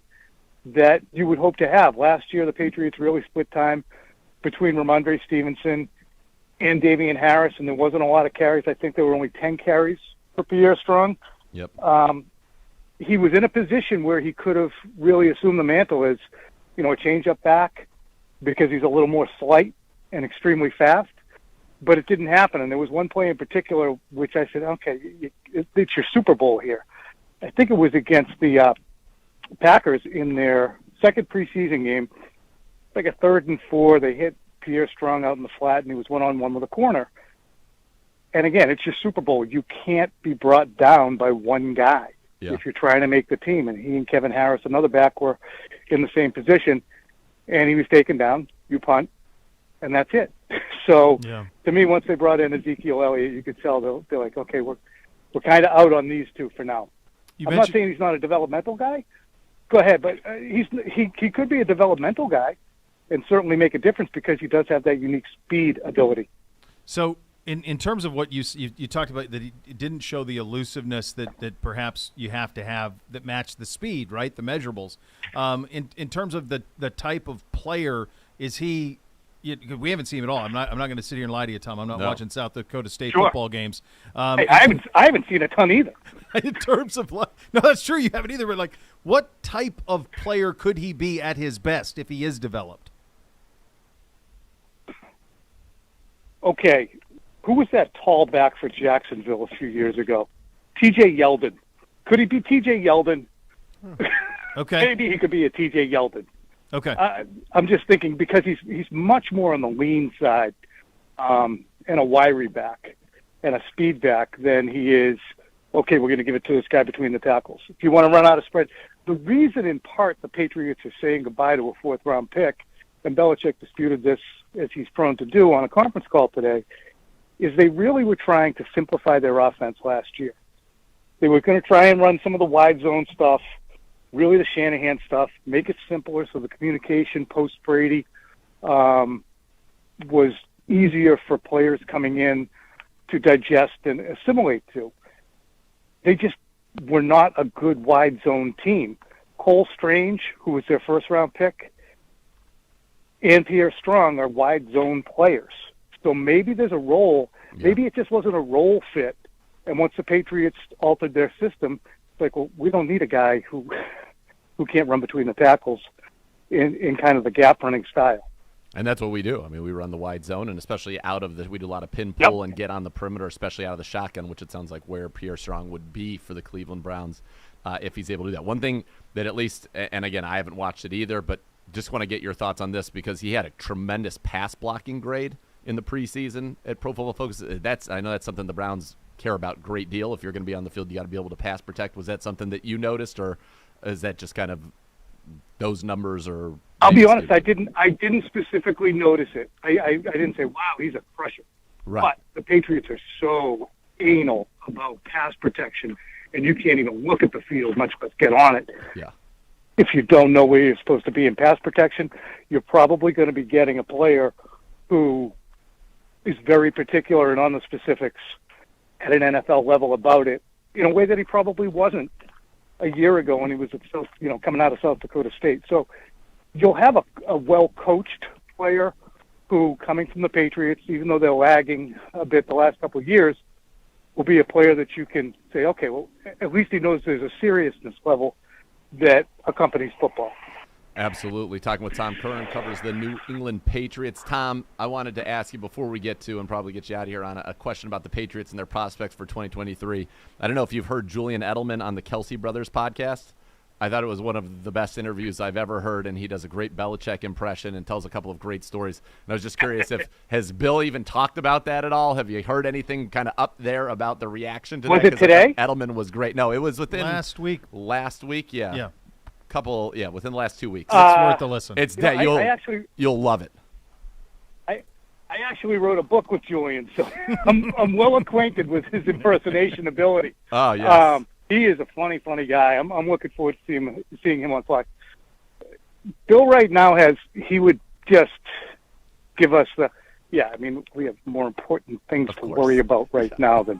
that you would hope to have. Last year, the Patriots really split time between Ramondre Stevenson and Damian Harris, and there wasn't a lot of carries. I think there were only 10 carries for Pierre Strong. Yep. He was in a position where he could have really assumed the mantle as, a change-up back because he's a little more slight and extremely fast, but it didn't happen. And there was one play in particular which I said, okay, it's your Super Bowl here. I think it was against the Packers in their second preseason game, like a 3rd and 4. They hit Pierre Strong out in the flat, and he was one-on-one with a corner. And again, it's your Super Bowl. You can't be brought down by one guy if you're trying to make the team. And he and Kevin Harris, another back, were in the same position, and he was taken down. You punt, and that's it. So to me, once they brought in Ezekiel Elliott, you could tell they're like, okay, we're kind of out on these 2 for now. I'm not saying he's not a developmental guy. Go ahead, but he could be a developmental guy and certainly make a difference because he does have that unique speed ability. So in terms of what you talked about, that he didn't show the elusiveness that perhaps you have to have that match the speed, right, the measurables. In terms of the type of player, is he we haven't seen him at all. I'm not going to sit here and lie to you, Tom. I'm not watching South Dakota State football games. Hey, I haven't seen a ton either. In terms of no, that's true. You haven't either. But what type of player could he be at his best if he is developed? Okay, who was that tall back for Jacksonville a few years ago? T.J. Yeldon. Could he be T.J. Yeldon? Okay. Maybe he could be a T.J. Yeldon. Okay. I'm just thinking because he's much more on the lean side and a wiry back and a speed back than he is, okay, we're going to give it to this guy between the tackles. If you want to run out of spread, the reason in part the Patriots are saying goodbye to a 4th-round pick, and Belichick disputed this as he's prone to do on a conference call today, is they really were trying to simplify their offense last year. They were going to try and run some of the wide zone stuff, really the Shanahan stuff, make it simpler so the communication post-Brady was easier for players coming in to digest and assimilate to. they just were not a good wide zone team. Cole Strange, who was their first-round pick, and Pierre Strong are wide zone players. So maybe there's a role. Yeah. Maybe it just wasn't a role fit. And once the Patriots altered their system, it's like, well, we don't need a guy who can't run between the tackles in kind of the gap running style. And that's what we do. I mean, we run the wide zone, and especially we do a lot of pin pull and get on the perimeter, especially out of the shotgun, which it sounds like where Pierre Strong would be for the Cleveland Browns if he's able to do that. One thing that at least, and again, I haven't watched it either, but just want to get your thoughts on this because he had a tremendous pass blocking grade in the preseason at Pro Football Focus. I know that's something the Browns care about a great deal. If you're going to be on the field, you got to be able to pass protect. Was that something that you noticed, or is that just kind of those numbers? Or I'll be honest, I didn't specifically notice it. I didn't say, wow, he's a crusher. Right. But the Patriots are so anal about pass protection, and you can't even look at the field, much less get on it. Yeah. If you don't know where you're supposed to be in pass protection, you're probably going to be getting a player who is very particular and on the specifics at an NFL level about it in a way that he probably wasn't a year ago when he was at coming out of South Dakota State. So you'll have a well-coached player who, coming from the Patriots, even though they're lagging a bit the last couple of years, will be a player that you can say, okay, well, at least he knows there's a seriousness level that accompanies football. Absolutely. Talking with Tom Curran, covers the New England Patriots. Tom, I wanted to ask you before we get to and probably get you out of here on a question about the Patriots and their prospects for 2023. I don't know if you've heard Julian Edelman on the Kelsey Brothers podcast. I thought it was one of the best interviews I've ever heard, and he does a great Belichick impression and tells a couple of great stories. And I was just curious has Bill even talked about that at all? Have you heard anything kind of up there about the reaction to that? Was it today? Edelman was great. No, it was within last week. Last week, yeah. Yeah. Within the last 2 weeks. It's worth a listen. It's that you'll love it. I actually wrote a book with Julian, so I'm well acquainted with his impersonation ability. Oh, yes. He is a funny guy. I'm looking forward to seeing him on Fox. Bill right now he would just give us we have more important things to worry about right now than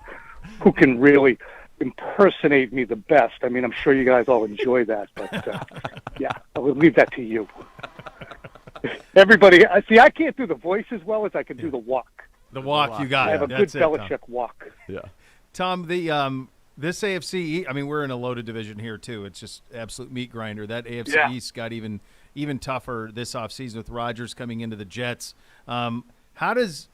who can really impersonate me the best. I mean, I'm sure you guys all enjoy that, but I would leave that to you. Everybody, see, I can't do the voice as well as I can do the walk. The walk, you got I it. have a That's good Belichick walk. Yeah. Tom, this AFC, I mean, we're in a loaded division here too. It's just absolute meat grinder. That AFC East got even tougher this offseason with Rodgers coming into the Jets. How does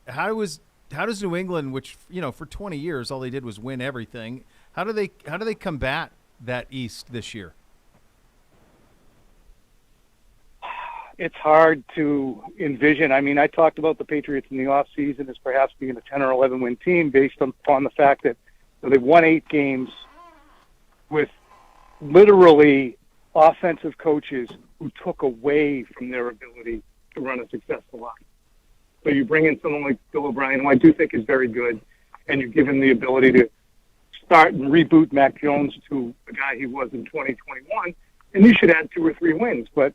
New England, which for 20 years all they did was win everything, how do they combat that East this year? It's hard to envision. I mean, I talked about the Patriots in the offseason as perhaps being a 10 or 11 win team based upon the fact that they won 8 games with literally offensive coaches who took away from their ability to run a successful line. So you bring in someone like Bill O'Brien, who I do think is very good, and you give him the ability to start and reboot Mac Jones to the guy he was in 2021, and you should add 2 or 3 wins. But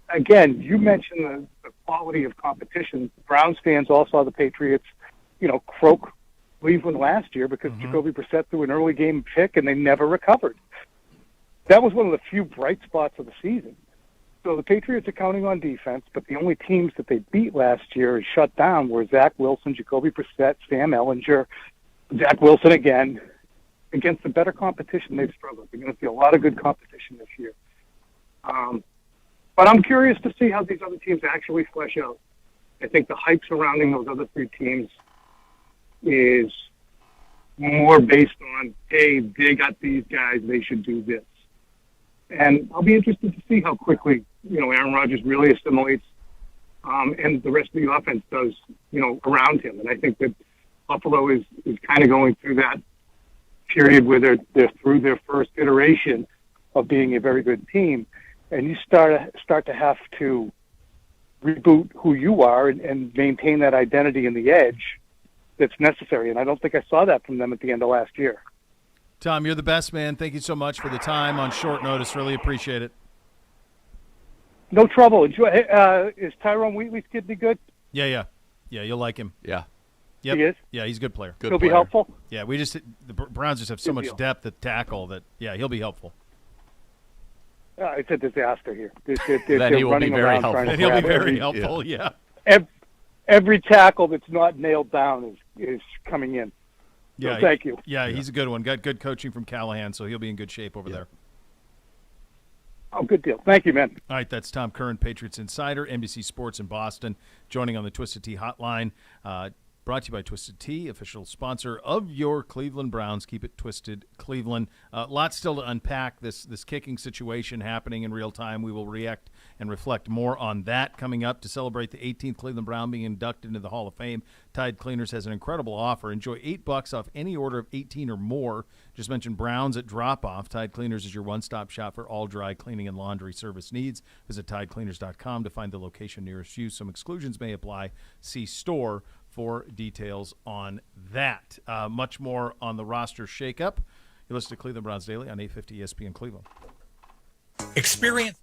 again, you mentioned the quality of competition. Browns fans all saw the Patriots, croak Cleveland last year because Jacoby Brissett threw an early game pick and they never recovered. That was one of the few bright spots of the season. So the Patriots are counting on defense, but the only teams that they beat last year and shut down were Zach Wilson, Jacoby Brissett, Sam Ehlinger, Zach Wilson again. Against the better competition, they've struggled. They're going to see a lot of good competition this year. But I'm curious to see how these other teams actually flesh out. I think the hype surrounding those other 3 teams is more based on, hey, they got these guys, they should do this. And I'll be interested to see how quickly, Aaron Rodgers really assimilates and the rest of the offense does, around him. And I think that Buffalo is kind of going through that period where they're through their first iteration of being a very good team. And you start to have to reboot who you are and maintain that identity and the edge that's necessary. And I don't think I saw that from them at the end of last year. Tom, you're the best, man. Thank you so much for the time on short notice. Really appreciate it. No trouble. Enjoy. Is Tyrone Wheatley's kid be good? Yeah. You'll like him. Yeah. Yep. He is? Yeah, he's a good player. Good He'll be player. helpful? Yeah, the Browns just have so Good much deal. depth at tackle that he'll be helpful. It's a disaster here. Then he will be running very around trying helpful. to And he'll be grab very every- helpful. Yeah. Every tackle that's not nailed down is coming in. Yeah. So thank you. Yeah, he's a good one. Got good coaching from Callahan, so he'll be in good shape over there. Oh, good deal. Thank you, man. All right, that's Tom Curran, Patriots Insider, NBC Sports in Boston, joining on the Twisted Tea hotline. Brought to you by Twisted Tea, official sponsor of your Cleveland Browns. Keep it twisted, Cleveland. Lots still to unpack. This kicking situation happening in real time. We will react and reflect more on that coming up to celebrate the 18th Cleveland Brown being inducted into the Hall of Fame. Tide Cleaners has an incredible offer. Enjoy $8 off any order of 18 or more. Just mention Browns at drop-off. Tide Cleaners is your one-stop shop for all dry cleaning and laundry service needs. Visit TideCleaners.com to find the location nearest you. Some exclusions may apply. See store for details on that. Much more on the roster shakeup. You listen to Cleveland Browns Daily on 850 ESPN Cleveland. Experience.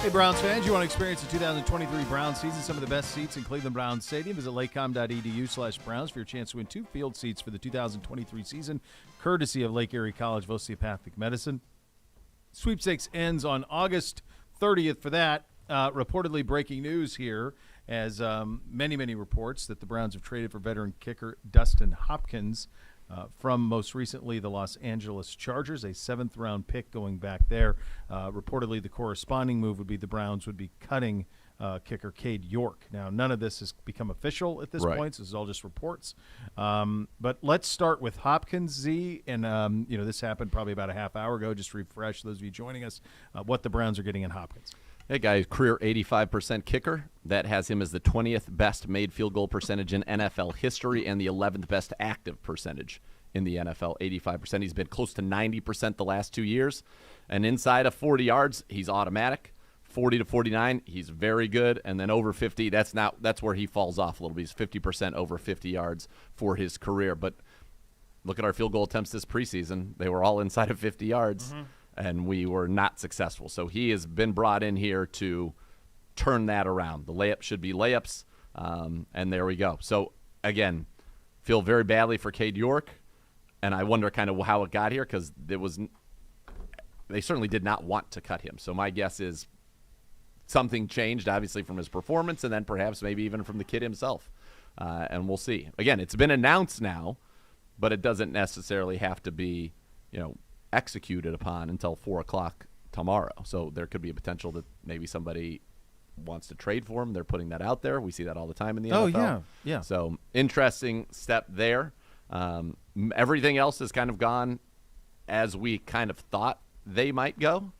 Hey, Browns fans, you want to experience the 2023 Browns season? Some of the best seats in Cleveland Browns Stadium. Visit lakecom.edu/Browns for your chance to win 2 field seats for the 2023 season, courtesy of Lake Erie College of Osteopathic Medicine. Sweepstakes ends on August 30th for that. Reportedly breaking news here, as many reports that the Browns have traded for veteran kicker Dustin Hopkins from most recently the Los Angeles Chargers, a 7th-round pick going back there. Reportedly, the corresponding move would be the Browns would be cutting kicker Cade York. Now, none of this has become official at this point, so this is all just reports. But let's start with Hopkins, Z, and this happened probably about a half hour ago. Just to refresh those of you joining us, what the Browns are getting in Hopkins. Hey, guys, career 85% kicker. That has him as the 20th best made field goal percentage in NFL history and the 11th best active percentage in the NFL, 85%. He's been close to 90% the last 2 years. And inside of 40 yards, he's automatic. 40 to 49, he's very good. And then over 50, that's where he falls off a little bit. He's 50% over 50 yards for his career. But look at our field goal attempts this preseason. They were all inside of 50 yards. Mm-hmm. And we were not successful. So he has been brought in here to turn that around. The layups should be layups, and there we go. So, again, feel very badly for Cade York, and I wonder kind of how it got here because they certainly did not want to cut him. So my guess is something changed, obviously, from his performance and then perhaps maybe even from the kid himself, and we'll see. Again, it's been announced now, but it doesn't necessarily have to be, executed upon until 4 o'clock tomorrow. So there could be a potential that maybe somebody wants to trade for him. They're putting that out there. We see that all the time in the NFL. Oh, yeah. So interesting step there. Everything else has kind of gone as we kind of thought they might go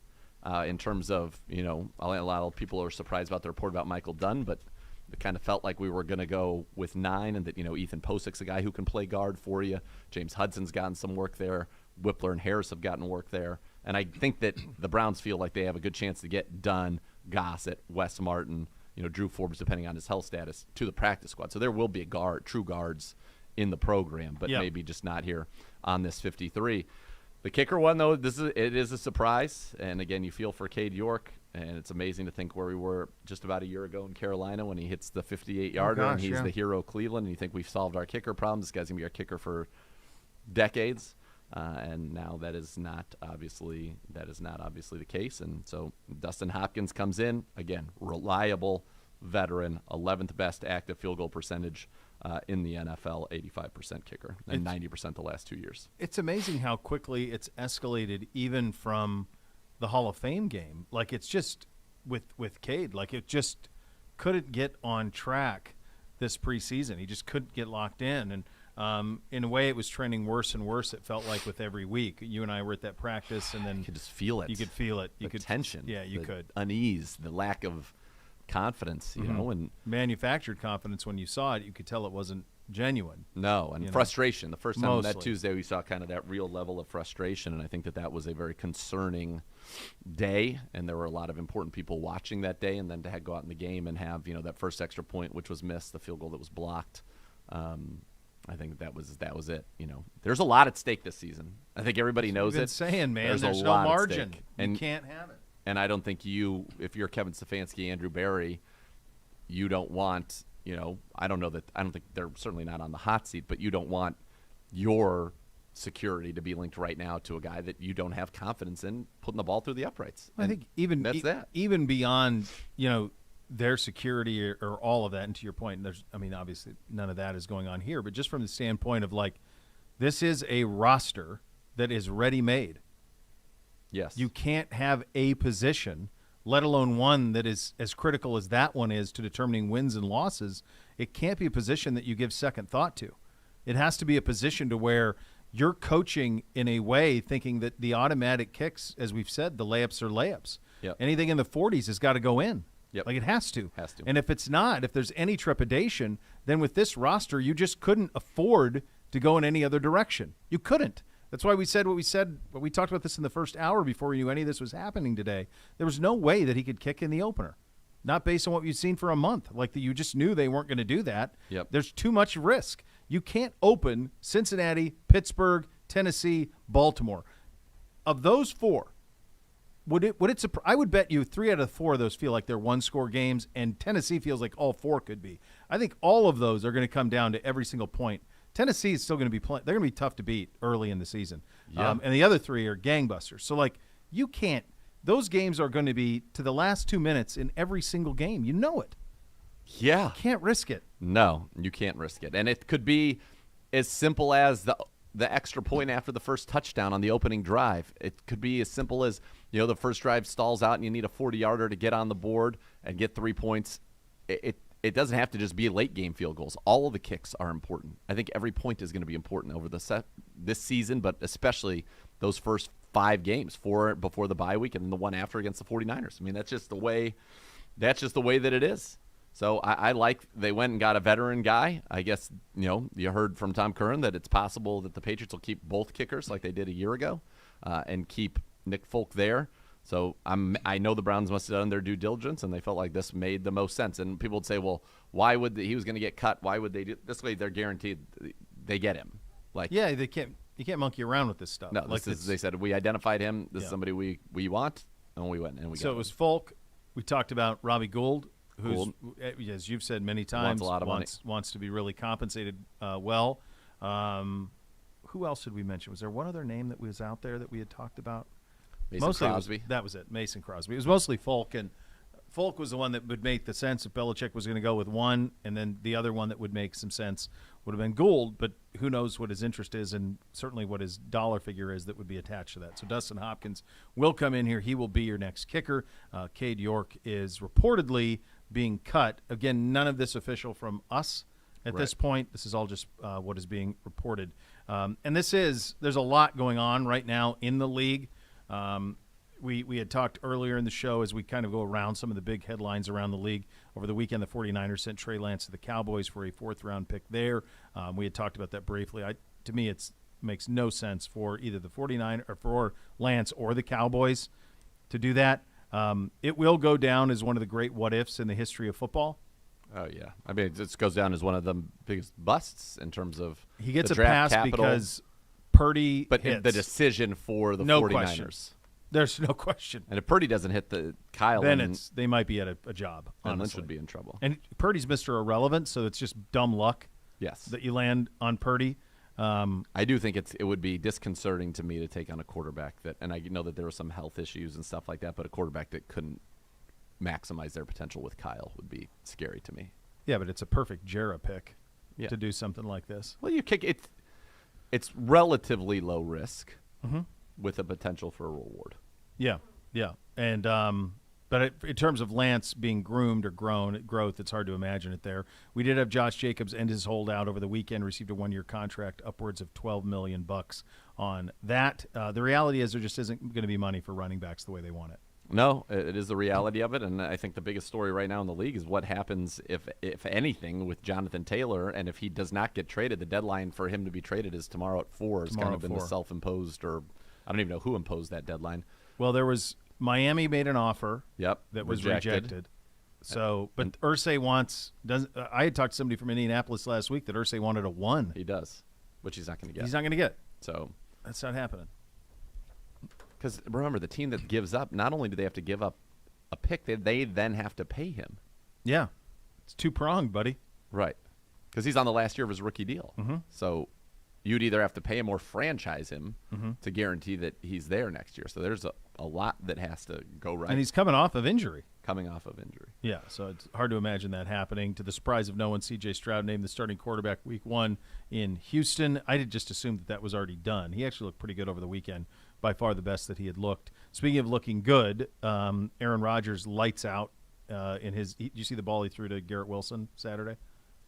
in terms of, a lot of people are surprised about the report about Michael Dunn, but it kind of felt like we were going to go with 9 and that, Ethan Posic's a guy who can play guard for you. James Hudson's gotten some work there. Whippler and Harris have gotten work there. And I think that the Browns feel like they have a good chance to get Dunn, Gossett, Wes Martin, Drew Forbes, depending on his health status, to the practice squad. So there will be true guards in the program, but maybe just not here on this 53. The kicker one, though, it is a surprise. And, again, you feel for Cade York. And it's amazing to think where we were just about a year ago in Carolina when he hits the 58-yarder and he's the hero of Cleveland. And you think we've solved our kicker problem. This guy's going to be our kicker for decades. And now that is not obviously the case. And so Dustin Hopkins comes in, again, reliable veteran, 11th best active field goal percentage in the NFL, 85% kicker, and 90% the last 2 years. It's amazing how quickly it's escalated even from the Hall of Fame game. Like, it's just with Cade, like it just couldn't get on track this preseason. He just couldn't get locked in. And in a way, it was trending worse and worse, it felt like, with every week. You and I were at that practice, and then you could just feel it. You could feel it. The tension. Yeah, you could. Unease, the lack of confidence, and manufactured confidence. When you saw it, you could tell it wasn't genuine. No, and frustration. The first time Mostly. that Tuesday, we saw kind of that real level of frustration, and I think that was a very concerning day, and there were a lot of important people watching that day, and then to go out in the game and have that first extra point, which was missed, the field goal that was blocked. I think that was it. There's a lot at stake this season. I think everybody knows it. Saying, man, there's a no lot margin. And you can't have it. And I don't think if you're Kevin Stefanski, Andrew Barry, you don't want. I don't think they're certainly not on the hot seat, but you don't want your security to be linked right now to a guy that you don't have confidence in putting the ball through the uprights. I think even even beyond their security or all of that, and to your point, obviously none of that is going on here, but just from the standpoint of this is a roster that is ready-made. Yes. You can't have a position, let alone one that is as critical as that one is to determining wins and losses. It can't be a position that you give second thought to. It has to be a position to where you're coaching in a way thinking that the automatic kicks, as we've said, the layups are layups. Yep. Anything in the 40s has got to go in. Yep. It has to. Has to. And if it's not, if there's any trepidation, then with this roster, you just couldn't afford to go in any other direction. You couldn't. That's why we said what we said. But we talked about this in the first hour before we knew any of this was happening today. There was no way that he could kick in the opener, not based on what you've seen for a month. You just knew they weren't going to do that. Yep. There's too much risk. You can't open Cincinnati, Pittsburgh, Tennessee, Baltimore. Of those 4, I would bet you 3 out of 4 of those feel like they're one-score games, and Tennessee feels like all 4 could be. I think all of those are going to come down to every single point. Tennessee is still going to be playing. They're going to be tough to beat early in the season. Yeah. And the other 3 are gangbusters. So, like, you can't – those games are going to be to the last 2 minutes in every single game. You know it. Yeah. You can't risk it. No, you can't risk it. And it could be as simple as the extra point after the first touchdown on the opening drive. It could be as simple as, the first drive stalls out and you need a 40-yarder to get on the board and get 3 points. It doesn't have to just be late game field goals. All of the kicks are important. I think every point is going to be important over this season, but especially those first 5 games, 4 before the bye week and then the one after against the 49ers. I mean, that's just the way that it is. So I like they went and got a veteran guy. I guess, you heard from Tom Curran that it's possible that the Patriots will keep both kickers like they did a year ago and keep Nick Folk there. So I know the Browns must have done their due diligence, and they felt like this made the most sense. And people would say, well, why would he was going to get cut? Why would they do this way? They're guaranteed they get him. Like, yeah, you can't monkey around with this stuff. No, like they said we identified him. This is somebody we want, and we went and we got him. So it was Folk. We talked about Robbie Gould, who's, as you've said many times, wants a lot of money. Wants to be really compensated well. Who else did we mention? Was there one other name that was out there that we had talked about? Mason Crosby. That was it, Mason Crosby. It was mostly Folk, and Folk was the one that would make the sense if Belichick was going to go with one, and then the other one that would make some sense would have been Gould, but who knows what his interest is and certainly what his dollar figure is that would be attached to that. So Dustin Hopkins will come in here. He will be your next kicker. Cade York is reportedly being cut. Again, none of this official from us at this point. This is all just what is being reported. And there's a lot going on right now in the league. We had talked earlier in the show as we kind of go around some of the big headlines around the league. Over the weekend, the 49ers sent Trey Lance to the Cowboys for a 4th-round pick there. We had talked about that briefly. To me, it makes no sense for either the 49ers or for Lance or the Cowboys to do that. It will go down as one of the great what-ifs in the history of football. Oh, yeah. I mean, it goes down as one of the biggest busts in terms of he gets the a draft pass capital, because Purdy but hits. the decision for the No 49ers. question. There's no question. And if Purdy doesn't hit the Kyle, then they might be at a job. And honestly. Lynch would be in trouble. And Purdy's Mr. Irrelevant, so it's just dumb luck. Yes, that you land on Purdy. I do think it would be disconcerting to me to take on a quarterback that, and I know that there were some health issues and stuff like that, but a quarterback that couldn't maximize their potential with Kyle would be scary to me. Yeah, but it's a perfect Jarrah pick Yeah. to do something like this. Well, you kick it. It's relatively low risk with a potential for a reward. Yeah, and but in terms of Lance being groomed or growth, it's hard to imagine it there. We did have Josh Jacobs end his holdout over the weekend, received a 1-year contract, upwards of $12 million on that. The reality is there just isn't going to be money for running backs the way they want it. No, it is the reality of it, and I think the biggest story right now in the league is what happens, if anything, with Jonathan Taylor, and if he does not get traded. The deadline for him to be traded is tomorrow at 4. It's kind of been the self-imposed, or I don't even know who imposed that deadline. Well, there was Miami made an offer. Yep, that was rejected. So, but Irsay I had talked to somebody from Indianapolis last week that Irsay wanted a 1. He does, which he's not going to get. He's not going to get. So that's not happening. Because remember, the team that gives up, not only do they have to give up a pick, they then have to pay him. Yeah, it's 2-pronged, buddy. Right, because he's on the last year of his rookie deal. So you'd either have to pay him or franchise him to guarantee that he's there next year. So there's a lot that has to go right. And he's coming off of injury. Yeah, so it's hard to imagine that happening. To the surprise of no one, C.J. Stroud named the starting quarterback week 1 in Houston. I had just assumed that was already done. He actually looked pretty good over the weekend, by far the best that he had looked. Speaking of looking good, Aaron Rodgers lights out in his – did you see the ball he threw to Garrett Wilson Saturday?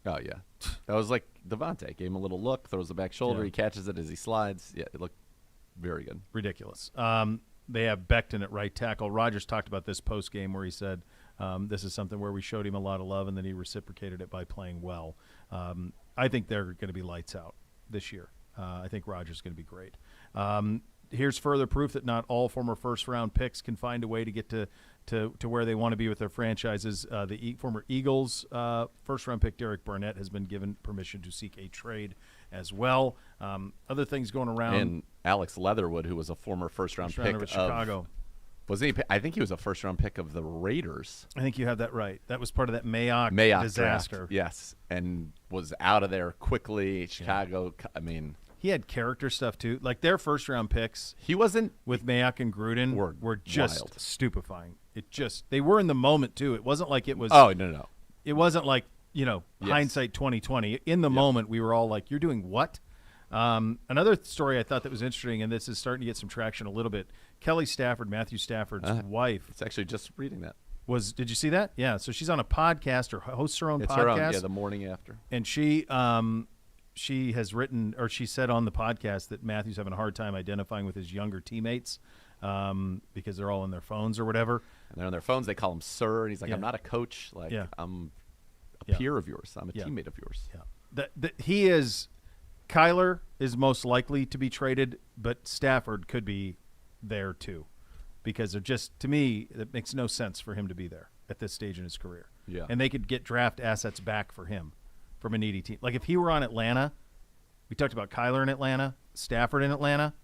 Oh, yeah. That was like Devontae. Gave him a little look, throws the back shoulder. Yeah. He catches it as he slides. Yeah, it looked very good. Ridiculous. They have Becton at right tackle. Rodgers talked about this post-game where he said this is something where we showed him a lot of love, and then he reciprocated it by playing well. I think they're going to be lights out this year. I think Rodgers is going to be great. Here's further proof that not all former first-round picks can find a way to get to where they want to be with their franchises. The former Eagles first-round pick Derek Barnett has been given permission to seek a trade as well. Other things going around. And Alex Leatherwood, who was a former first-round pick of Chicago. Wasn't he? I think he was a first-round pick of the Raiders. I think you have that right. That was part of that Mayock disaster. Draft, yes, and was out of there quickly. Chicago. I mean, he had character stuff too. Like their first-round picks, he wasn't with Mayock and Gruden were just wild. stupefying. They were in the moment too. It wasn't like it was. Oh no. It wasn't like hindsight 2020. In the moment, we were all like, "You're doing what?" Another story I thought that was interesting, and this is starting to get some traction a little bit. Kelly Stafford, Matthew Stafford's wife. It's actually just reading that. Did you see that? Yeah. So she's on a podcast or hosts her own podcast. Her own, the morning after. And she has written, or she said on the podcast that Matthew's having a hard time identifying with his younger teammates because they're all on their phones or whatever. And they're on their phones. They call him sir, and he's like, "I'm not a coach. Like I'm a peer of yours. I'm a teammate of yours." Yeah. He is. Kyler is most likely to be traded, but Stafford could be there too, because to me, it makes no sense for him to be there at this stage in his career. Yeah. And they could get draft assets back for him from a needy team. Like if he were on Atlanta, we talked about Kyler in Atlanta, Stafford in Atlanta,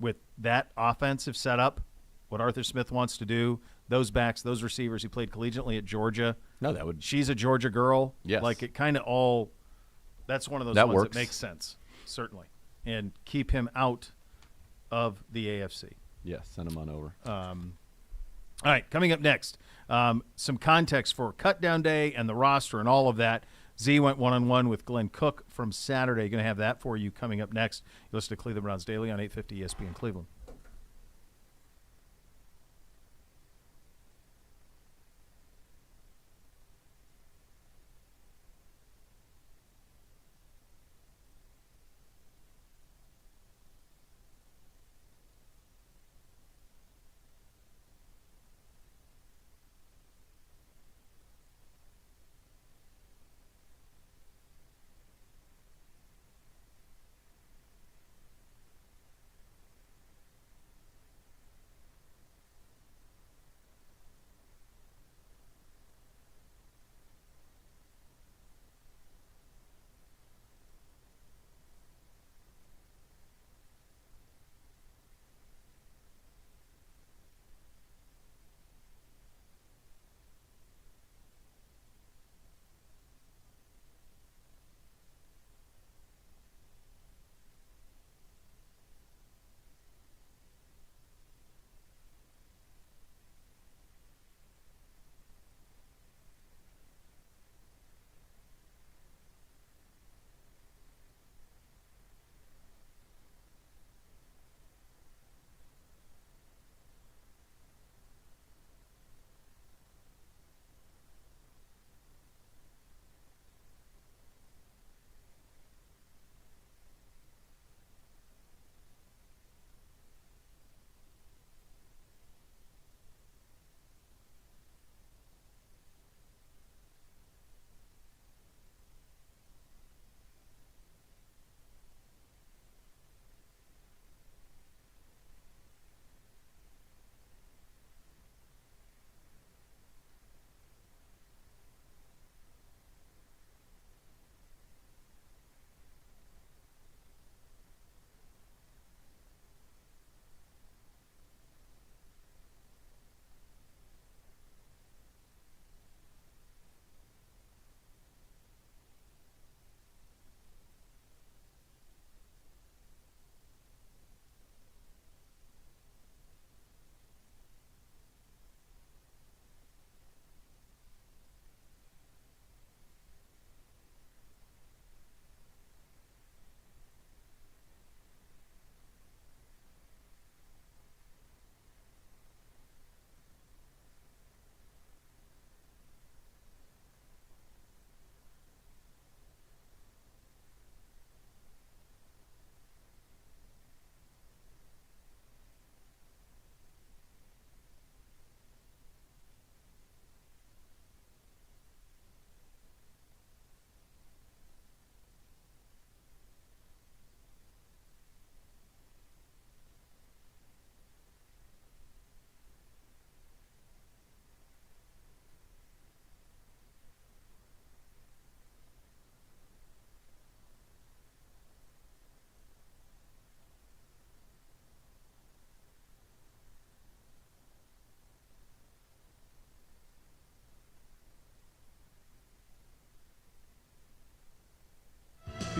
with that offensive setup, what Arthur Smith wants to do, those backs, those receivers. He played collegiately at Georgia. No, She's a Georgia girl. Yes. Like it kind of all. That's one of those ones that makes sense, certainly, and keep him out of the AFC. Yes, send him on over. All right, coming up next, some context for Cut Down Day and the roster and all of that. Z went one-on-one with Glenn Cook from Saturday. Going to have that for you coming up next. You listen to Cleveland Browns Daily on 850 ESPN Cleveland.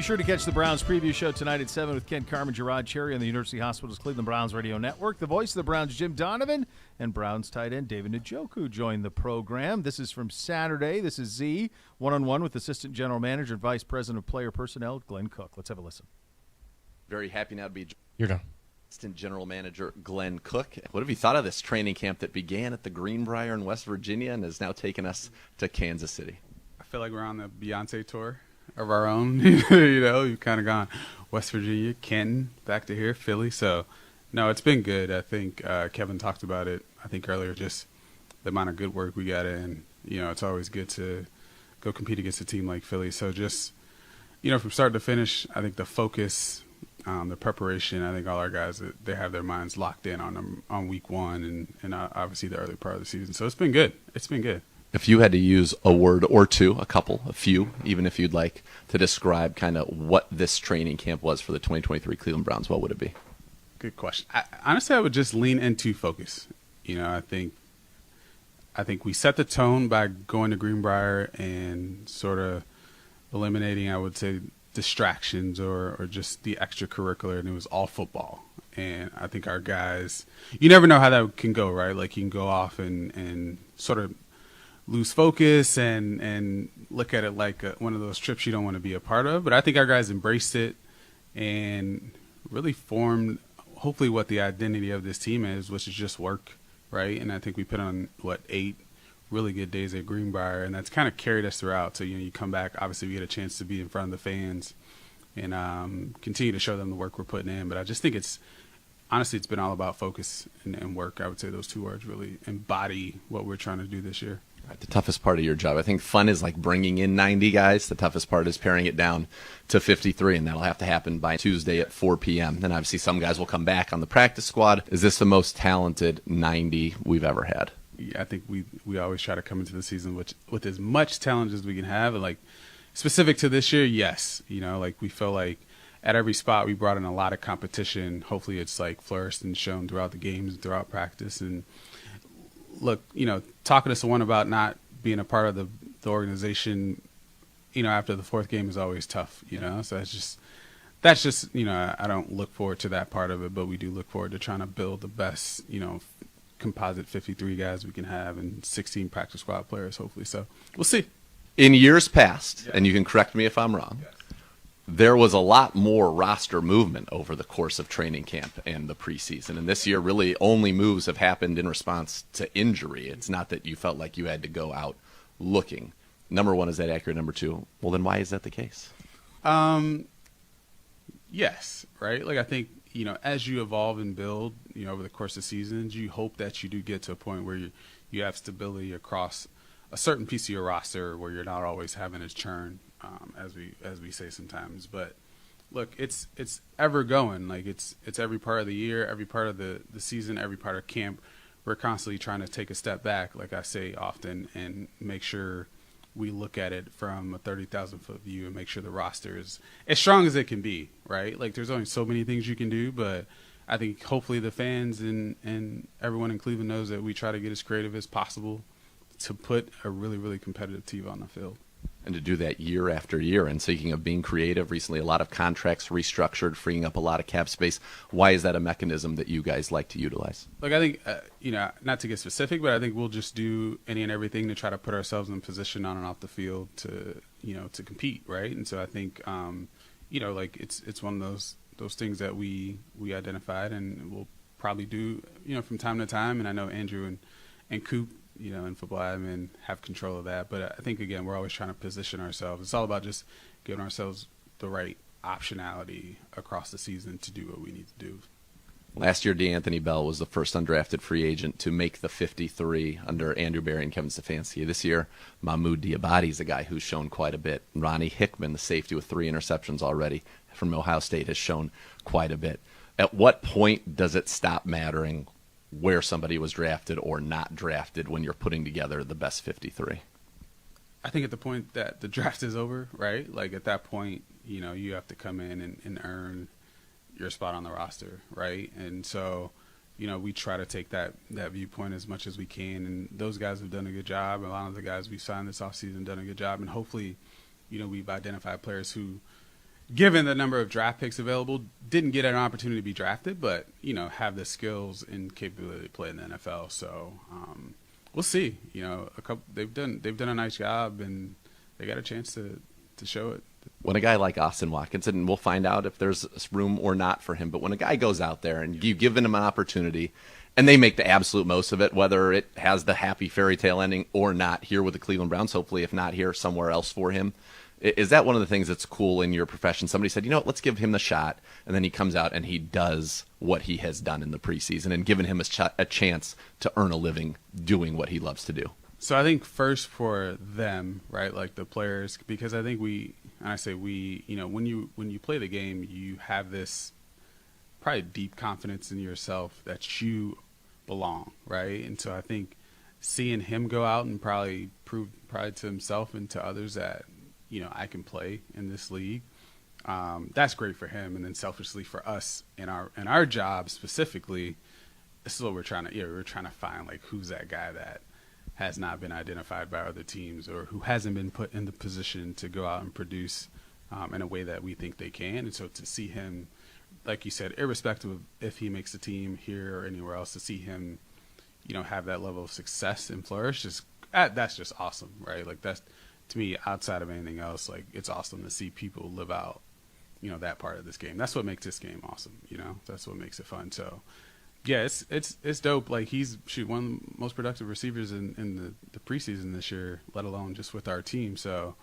sure to catch the Browns preview show tonight at 7 with Ken Carman, Gerard Cherry on the University Hospital's Cleveland Browns Radio Network. The voice of the Browns, Jim Donovan, and Browns tight end David Njoku join the program. This is from Saturday. This is Z, one-on-one with Assistant General Manager and Vice President of Player Personnel, Glenn Cook. Let's have a listen. Very happy now to be You're done. Assistant General Manager Glenn Cook. What have you thought of this training camp that began at the Greenbrier in West Virginia and has now taken us to Kansas City? I feel like we're on the Beyonce tour of our own. You know, you've kind of gone West Virginia, Canton, back to here, Philly. So, no, it's been good. I think Kevin talked about it, I think earlier, just the amount of good work we got in. You know, it's always good to go compete against a team like Philly. So just, you know, from start to finish, I think the focus, the preparation, I think all our guys, they have their minds locked in on week one and obviously the early part of the season. So it's been good. It's been good. If you had to use a word or two, a few, even if you'd like, to describe kind of what this training camp was for the 2023 Cleveland Browns, what would it be? Good question. Honestly, I would just lean into focus. You know, I think we set the tone by going to Greenbrier and sort of eliminating, I would say, distractions or just the extracurricular, and it was all football. And I think our guys, you never know how that can go, right? Like you can go off and sort of lose focus and look at it like one of those trips you don't want to be a part of. But I think our guys embraced it and really formed hopefully what the identity of this team is, which is just work, right? And I think we put on, 8 really good days at Greenbrier, and that's kind of carried us throughout. So, you know, you come back, obviously we get a chance to be in front of the fans and continue to show them the work we're putting in. But I just think it's been all about focus and work. I would say those two words really embody what we're trying to do this year. Right, the toughest part of your job. I think fun is like bringing in 90 guys. The toughest part is paring it down to 53, and that'll have to happen by Tuesday at 4 p.m. Then obviously some guys will come back on the practice squad. Is this the most talented 90 we've ever had? Yeah, I think we always try to come into the season with as much talent as we can have. And like specific to this year, yes. You know, like we feel like at every spot we brought in a lot of competition. Hopefully it's like flourished and shown throughout the games and throughout practice. And look, you know, talking to someone about not being a part of the organization, you know, after the fourth game is always tough, you know. So that's just, you know, I don't look forward to that part of it, but we do look forward to trying to build the best, you know, composite 53 guys we can have and 16 practice squad players, hopefully. So we'll see. In years past, and you can correct me if I'm wrong, there was a lot more roster movement over the course of training camp and the preseason. And this year, really only moves have happened in response to injury. It's not that you felt like you had to go out looking. Number one, is that accurate? Number two, well, then why is that the case? Yes, right? Like I think, you know, as you evolve and build, you know, over the course of seasons, you hope that you do get to a point where you have stability across a certain piece of your roster where you're not always having a churn. As we say sometimes, but look, it's ever going. Like it's every part of the year, every part of the season, every part of camp. We're constantly trying to take a step back, like I say often, and make sure we look at it from a 30,000-foot view and make sure the roster is as strong as it can be, right? Like there's only so many things you can do, but I think hopefully the fans and everyone in Cleveland knows that we try to get as creative as possible to put a really, really competitive team on the field. And to do that year after year. And speaking of being creative, recently a lot of contracts restructured, freeing up a lot of cap space. Why is that a mechanism that you guys like to utilize? Look, I think, you know, not to get specific, but I think we'll just do any and everything to try to put ourselves in position on and off the field to, you know, to compete, right? And so I think, you know, like it's one of those things that we identified and we'll probably do, you know, from time to time. And I know Andrew and Coop, you know, in football admin have control of that. But I think, again, we're always trying to position ourselves. It's all about just giving ourselves the right optionality across the season to do what we need to do. Last year, DeAnthony Bell was the first undrafted free agent to make the 53 under Andrew Berry and Kevin Stefanski. This year, Mahmoud Diabate is a guy who's shown quite a bit. Ronnie Hickman, the safety with 3 interceptions already from Ohio State, has shown quite a bit. At what point does it stop mattering where somebody was drafted or not drafted when you're putting together the best 53? I think at the point that the draft is over, right? Like at that point, you know, you have to come in and earn your spot on the roster, right? And so, you know, we try to take that viewpoint as much as we can. And those guys have done a good job. A lot of the guys we signed this offseason have done a good job. And hopefully, you know, we've identified players who, given the number of draft picks available, didn't get an opportunity to be drafted, but have the skills and capability to play in the NFL. So we'll see. They've done a nice job, and they got a chance to show it. When a guy like Austin Watkins, and we'll find out if there's room or not for him, but when a guy goes out there and you've given him an opportunity and they make the absolute most of it, whether it has the happy fairy tale ending or not here with the Cleveland Browns, hopefully if not here, somewhere else for him, is that one of the things that's cool in your profession? Somebody said, let's give him the shot, and then he comes out and he does what he has done in the preseason and given him a chance to earn a living doing what he loves to do. So I think first for them, right, like the players, because I think when you play the game, you have this probably deep confidence in yourself that you belong, right? And so I think seeing him go out and probably prove to himself and to others that, I can play in this league, that's great for him. And then selfishly for us in our job specifically, this is what we're trying to find, like, who's that guy that has not been identified by other teams or who hasn't been put in the position to go out and produce in a way that we think they can. And so to see him, like you said, irrespective of if he makes the team here or anywhere else, to see him, have that level of success and flourish, that's just awesome, right? Like, that's, to me, outside of anything else, like, it's awesome to see people live out, that part of this game. That's what makes this game awesome, That's what makes it fun. So, yeah, it's dope. Like, he's one of the most productive receivers in the preseason this year, let alone just with our team. So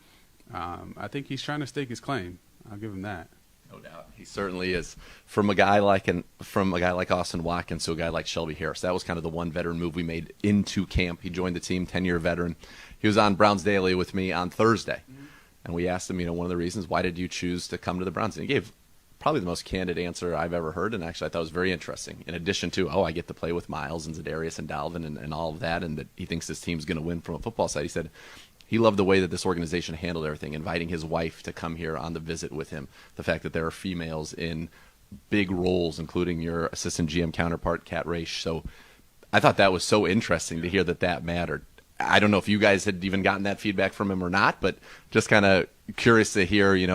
I think he's trying to stake his claim. I'll give him that. No doubt, he certainly is. From a guy like Austin Watkins to a guy like Shelby Harris, that was kind of the one veteran move we made into camp. He joined the team, 10-year veteran. He was on Browns Daily with me on Thursday, and we asked him, one of the reasons, why did you choose to come to the Browns? And he gave probably the most candid answer I've ever heard, and actually I thought it was very interesting. In addition to, I get to play with Miles and Za'Darius and Dalvin and all of that, and that he thinks this team's going to win from a football side, he said he loved the way that this organization handled everything, inviting his wife to come here on the visit with him, the fact that there are females in big roles, including your assistant GM counterpart, Kat Raish. So I thought that was so interesting to hear that mattered. I don't know if you guys had even gotten that feedback from him or not, but just kind of curious to hear, you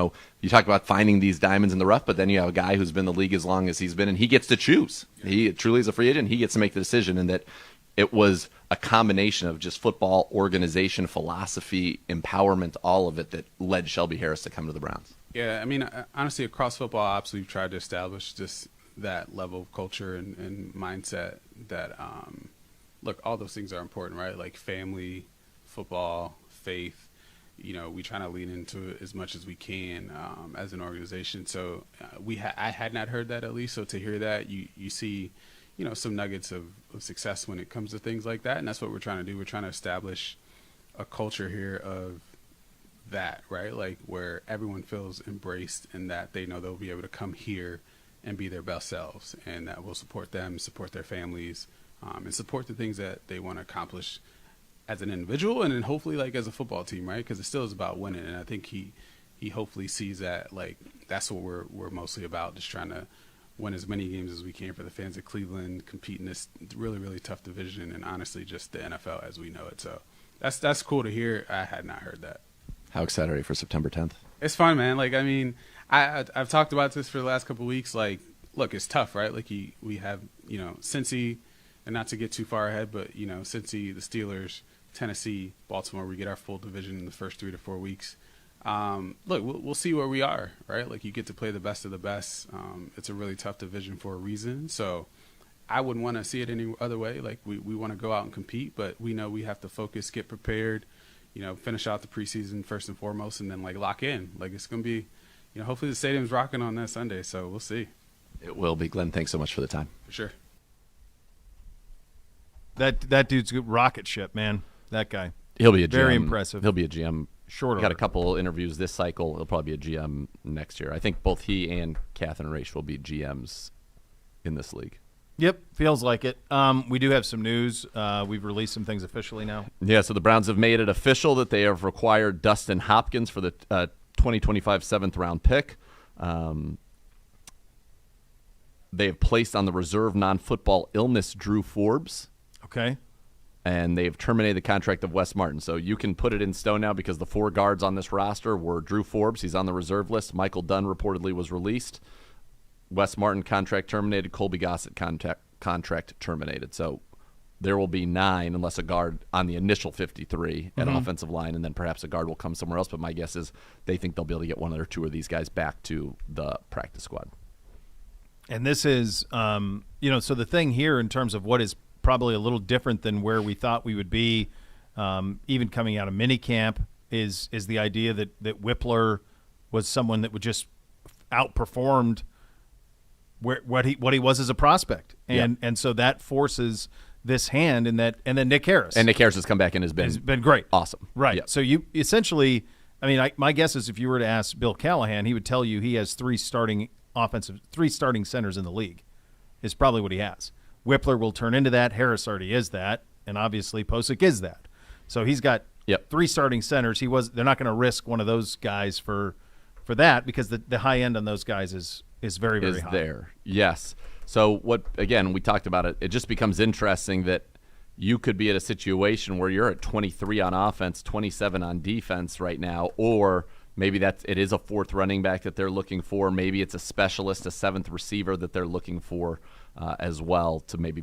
talk about finding these diamonds in the rough, but then you have a guy who's been in the league as long as he's been, and he gets to choose. He truly is a free agent. He gets to make the decision, and that it was a combination of just football, organization, philosophy, empowerment, all of it that led Shelby Harris to come to the Browns. Yeah, I mean, honestly, across football ops, we've tried to establish just that level of culture and mindset that look, all those things are important, right? Like family, football, faith. We try to lean into it as much as we can as an organization. So I had not heard that, at least. So to hear that, you see, some nuggets of success when it comes to things like that. And that's what we're trying to do. We're trying to establish a culture here of that, right? Like, where everyone feels embraced and that they know they'll be able to come here and be their best selves, and that will support them, support their families, and support the things that they want to accomplish as an individual, and then hopefully like as a football team, right? Because it still is about winning, and I think he hopefully sees that, like, that's what we're mostly about, just trying to win as many games as we can for the fans of Cleveland, compete in this really, really tough division, and honestly just the NFL as we know it. So that's cool to hear. I had not heard that. How excited are you for September 10th? It's fun, man. Like, I mean, I've talked about this for the last couple of weeks. Like, look, it's tough, right? Like, we have, Cincy, and not to get too far ahead, but, Cincy, the Steelers, Tennessee, Baltimore, we get our full division in the first 3 to 4 weeks. Look, we'll see where we are, right? Like, you get to play the best of the best. It's a really tough division for a reason. So I wouldn't want to see it any other way. Like, we want to go out and compete, but we know we have to focus, get prepared, finish out the preseason first and foremost, and then, like, lock in. Like, it's going to be, hopefully the stadium's rocking on that Sunday, so we'll see. It will be. Glenn, thanks so much for the time. For sure. That dude's a rocket ship, man. That guy. He'll be a GM. Very impressive. He'll be a GM. Short. Got a couple interviews this cycle. He'll probably be a GM next year. I think both he and Catherine Raish will be GMs in this league. Yep, feels like it. We do have some news. We've released some things officially now. Yeah, so the Browns have made it official that they have required Dustin Hopkins for the 2025 7th-round pick. They have placed on the reserve non-football illness Drew Forbes. Okay. and they've terminated the contract of Wes Martin. So you can put it in stone now because the 4 guards on this roster were Drew Forbes. He's on the reserve list. Michael Dunn reportedly was released. Wes Martin contract terminated. Colby Gossett contract terminated. So there will be 9 unless a guard on the initial 53 at offensive line, and then perhaps a guard will come somewhere else. But my guess is they think they'll be able to get 1 or 2 of these guys back to the practice squad. And this is, so the thing here in terms of what is probably a little different than where we thought we would be, even coming out of minicamp, is the idea that Whippler was someone that would just outperformed what he was as a prospect, and so that forces this hand, and then Nick Harris has come back and has been great, awesome, right? Yep. So you essentially, my guess is if you were to ask Bill Callahan, he would tell you he has 3 starting centers in the league, is probably what he has. Whippler will turn into that. Harris already is that, and obviously Posick is that. So he's got 3 starting centers. They're not going to risk one of those guys for that because the high end on those guys is very, very high. There. Yes. So we talked about it. It just becomes interesting that you could be at a situation where you're at 23 on offense, 27 on defense right now, or maybe it is a 4th running back that they're looking for. Maybe it's a specialist, a 7th receiver that they're looking for as well. To maybe,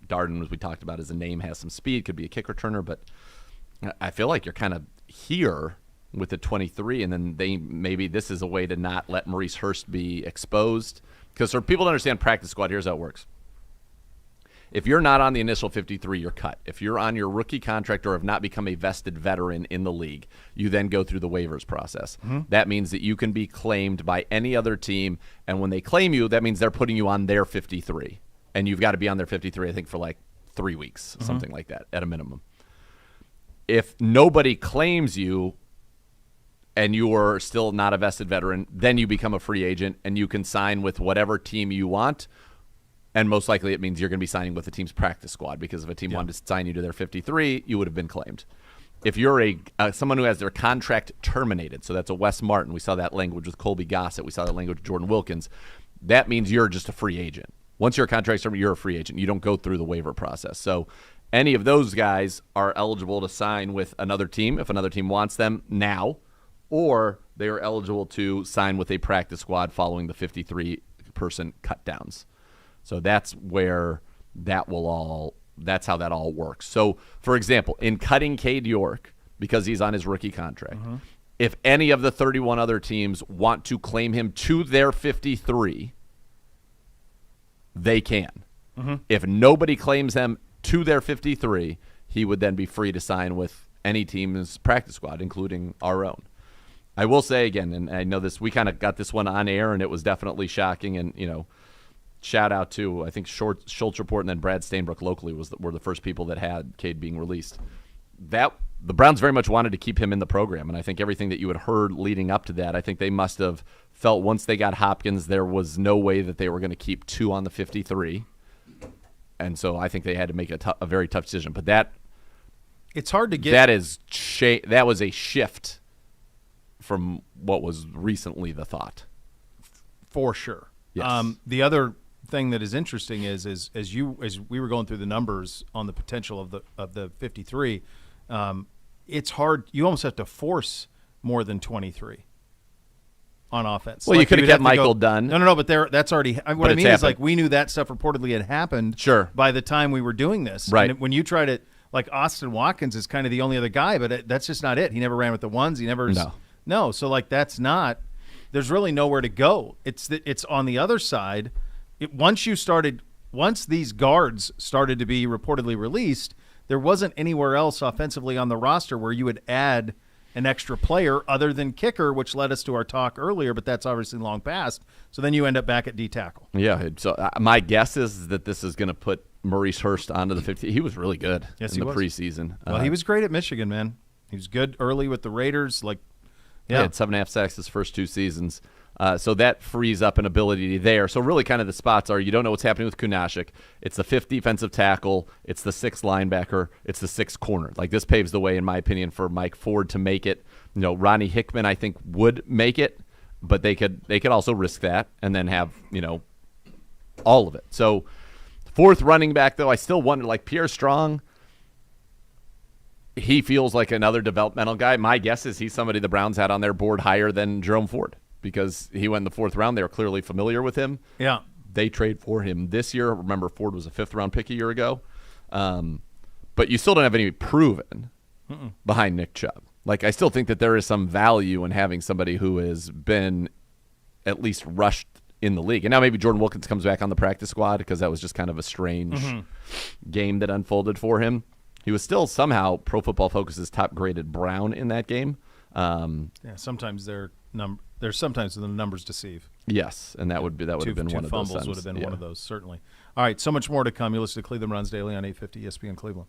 Darden, as we talked about, as a name, has some speed, could be a kick returner, but I feel like you're kind of here with the 23, and then maybe this is a way to not let Maurice Hurst be exposed. Because for people to understand practice squad, here's how it works. If you're not on the initial 53, you're cut. If you're on your rookie contract or have not become a vested veteran in the league, you then go through the waivers process. That means that you can be claimed by any other team, and when they claim you, that means they're putting you on their 53. And you've got to be on their 53, I think, for like 3 weeks, something like that, at a minimum. If nobody claims you, and you are still not a vested veteran, then you become a free agent, and you can sign with whatever team you want, and most likely it means you're going to be signing with the team's practice squad, because if a team wanted to sign you to their 53, you would have been claimed. If you're someone who has their contract terminated, so that's a Wes Martin, we saw that language with Colby Gossett, we saw that language with Jordan Wilkins, that means you're just a free agent. Once your contract's terminated, you're a free agent. You don't go through the waiver process. So any of those guys are eligible to sign with another team if another team wants them now, or they are eligible to sign with a practice squad following the 53-person cut downs. So that's where that's how that all works. So, for example, in cutting Cade York, because he's on his rookie contract, if any of the 31 other teams want to claim him to their 53, they can. If nobody claims him to their 53, he would then be free to sign with any team's practice squad, including our own. I will say again, and I know this, we kind of got this one on air, and it was definitely shocking. And shout out to I think Schultz Report and then Brad Stainbrook locally were the first people that had Cade being released. That the Browns very much wanted to keep him in the program, and I think everything that you had heard leading up to that, I think they must have felt once they got Hopkins, there was no way that they were going to keep 2 on the 53, and so I think they had to make a very tough decision. But it's hard to get. That was a shift from what was recently the thought. For sure. Yes. The other thing that is interesting is as we were going through the numbers on the potential of the 53, it's hard. You almost have to force more than 23 on offense. Well, you could have kept Michael Dunn. No, but that's already. What I mean is, like, we knew that stuff reportedly had happened. Sure. By the time we were doing this, right? And when you try to, like, Austin Watkins is kind of the only other guy, but that's just not it. He never ran with the ones. He never. No. So like that's not. There's really nowhere to go. It's on the other side. Once these guards started to be reportedly released, there wasn't anywhere else offensively on the roster where you would add an extra player other than kicker, which led us to our talk earlier, but that's obviously long past. So then you end up back at D tackle. Yeah. So my guess is that this is going to put Maurice Hurst onto the 50. He was really good in the preseason. Well, he was great at Michigan, man. He was good early with the Raiders. He had 7.5 sacks his first 2 seasons. So that frees up an ability there. So really kind of the spots are you don't know what's happening with Kunashik. It's the 5th defensive tackle. It's the 6th linebacker. It's the 6th corner. Like this paves the way, in my opinion, for Mike Ford to make it. Ronnie Hickman, I think, would make it, but they could also risk that and then have, all of it. So 4th running back, though, I still wonder, like Pierre Strong, he feels like another developmental guy. My guess is he's somebody the Browns had on their board higher than Jerome Ford because he went in the 4th round. They were clearly familiar with him. Yeah. They trade for him this year. Remember, Ford was a 5th-round pick a year ago. But you still don't have any proven behind Nick Chubb. Like, I still think that there is some value in having somebody who has been at least rushed in the league. And now maybe Jordan Wilkins comes back on the practice squad because that was just kind of a strange game that unfolded for him. He was still somehow Pro Football Focus's top-graded Brown in that game. Sometimes there's sometimes the numbers deceive. Yes, and that would have been one of those. Two fumbles would have been one of those, certainly. All right, so much more to come. You listen to Cleveland Browns Daily on 850 ESPN Cleveland.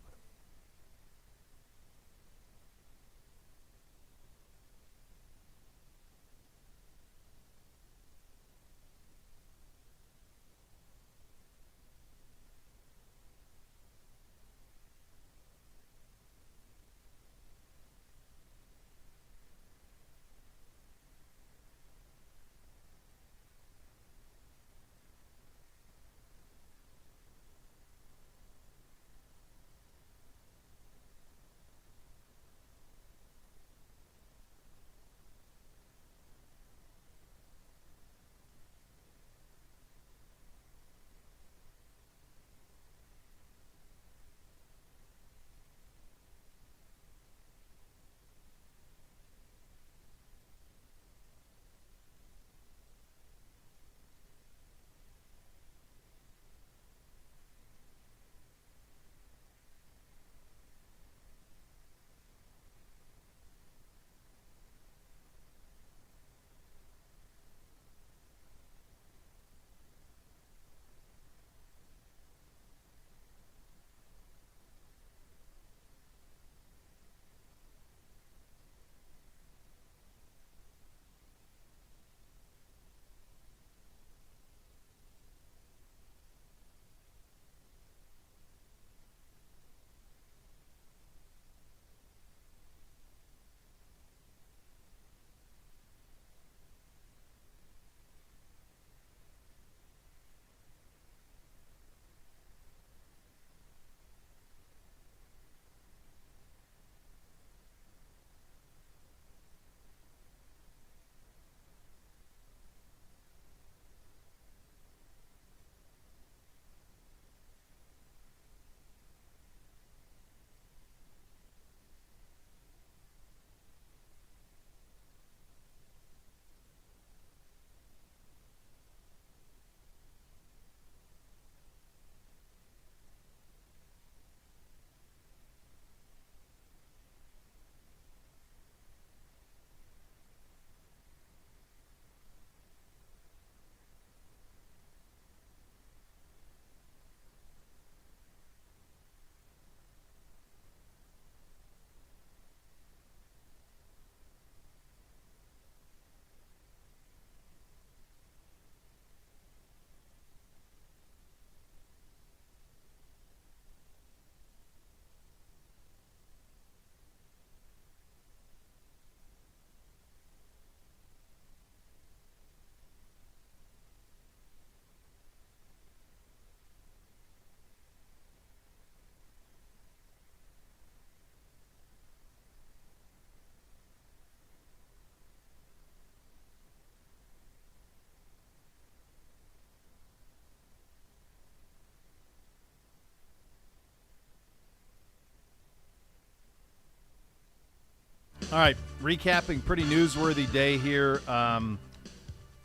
All right, recapping pretty newsworthy day here.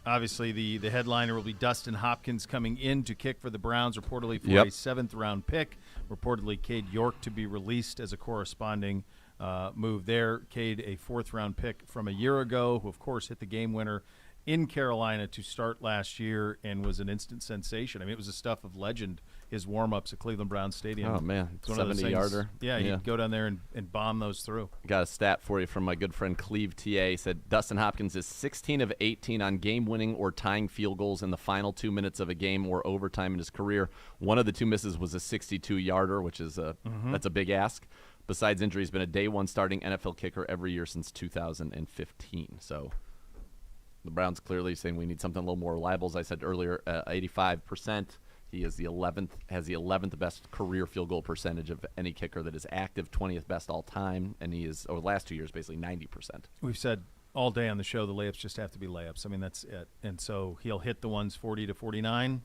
Obviously, the headliner will be Dustin Hopkins coming in to kick for the Browns, reportedly for a 7th-round pick. Reportedly, Cade York to be released as a corresponding move there. Cade, a 4th-round pick from a year ago, who, of course, hit the game winner in Carolina to start last year and was an instant sensation. I mean, it was the stuff of legend, his warm-ups at Cleveland Browns Stadium. Oh, man, it's 70-yarder. Yeah, he'd go down there and bomb those through. Got a stat for you from my good friend Cleve TA. He said Dustin Hopkins is 16 of 18 on game-winning or tying field goals in the final 2 minutes of a game or overtime in his career. One of the 2 misses was a 62-yarder, which is that's a big ask. Besides injury, he's been a day-1 starting NFL kicker every year since 2015. So the Browns clearly saying we need something a little more reliable. As I said earlier, 85% He is the 11th, has the 11th best career field goal percentage of any kicker that is active, 20th best all time, and he is, over the last 2 years, basically 90%. We've said all day on the show the layups just have to be layups. I mean, that's it. And so he'll hit the ones 40 to 49.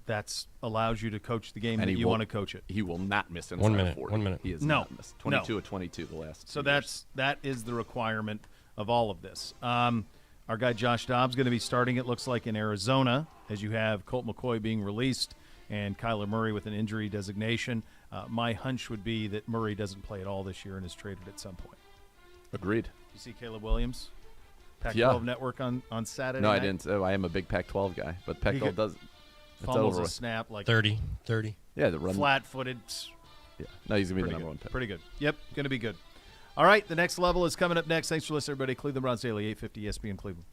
That allows you to coach the game And that you want to coach it. He will not miss inside 1 minute. 40. 1 minute. He is No. not missed. 22 of 22 the last So 2 years. that is the requirement of all of this. Our guy Josh Dobbs going to be starting, it looks like, in Arizona, as you have Colt McCoy being released and Kyler Murray with an injury designation. My hunch would be that Murray doesn't play at all this year and is traded at some point. Agreed. You see Caleb Williams, Pac-12 Yeah. Network on Saturday No, night? I didn't. I am a big Pac-12 guy, but Pac-12 does. It's Fumbles over a with. snap like 30. Yeah, the run. flat-footed. Yeah. No, he's going to be the Pretty number good. one pick. Pretty good. Yep, going to be good. All right, the next level is coming up next. Thanks for listening, everybody. Cleveland Browns Daily, 850 ESPN Cleveland.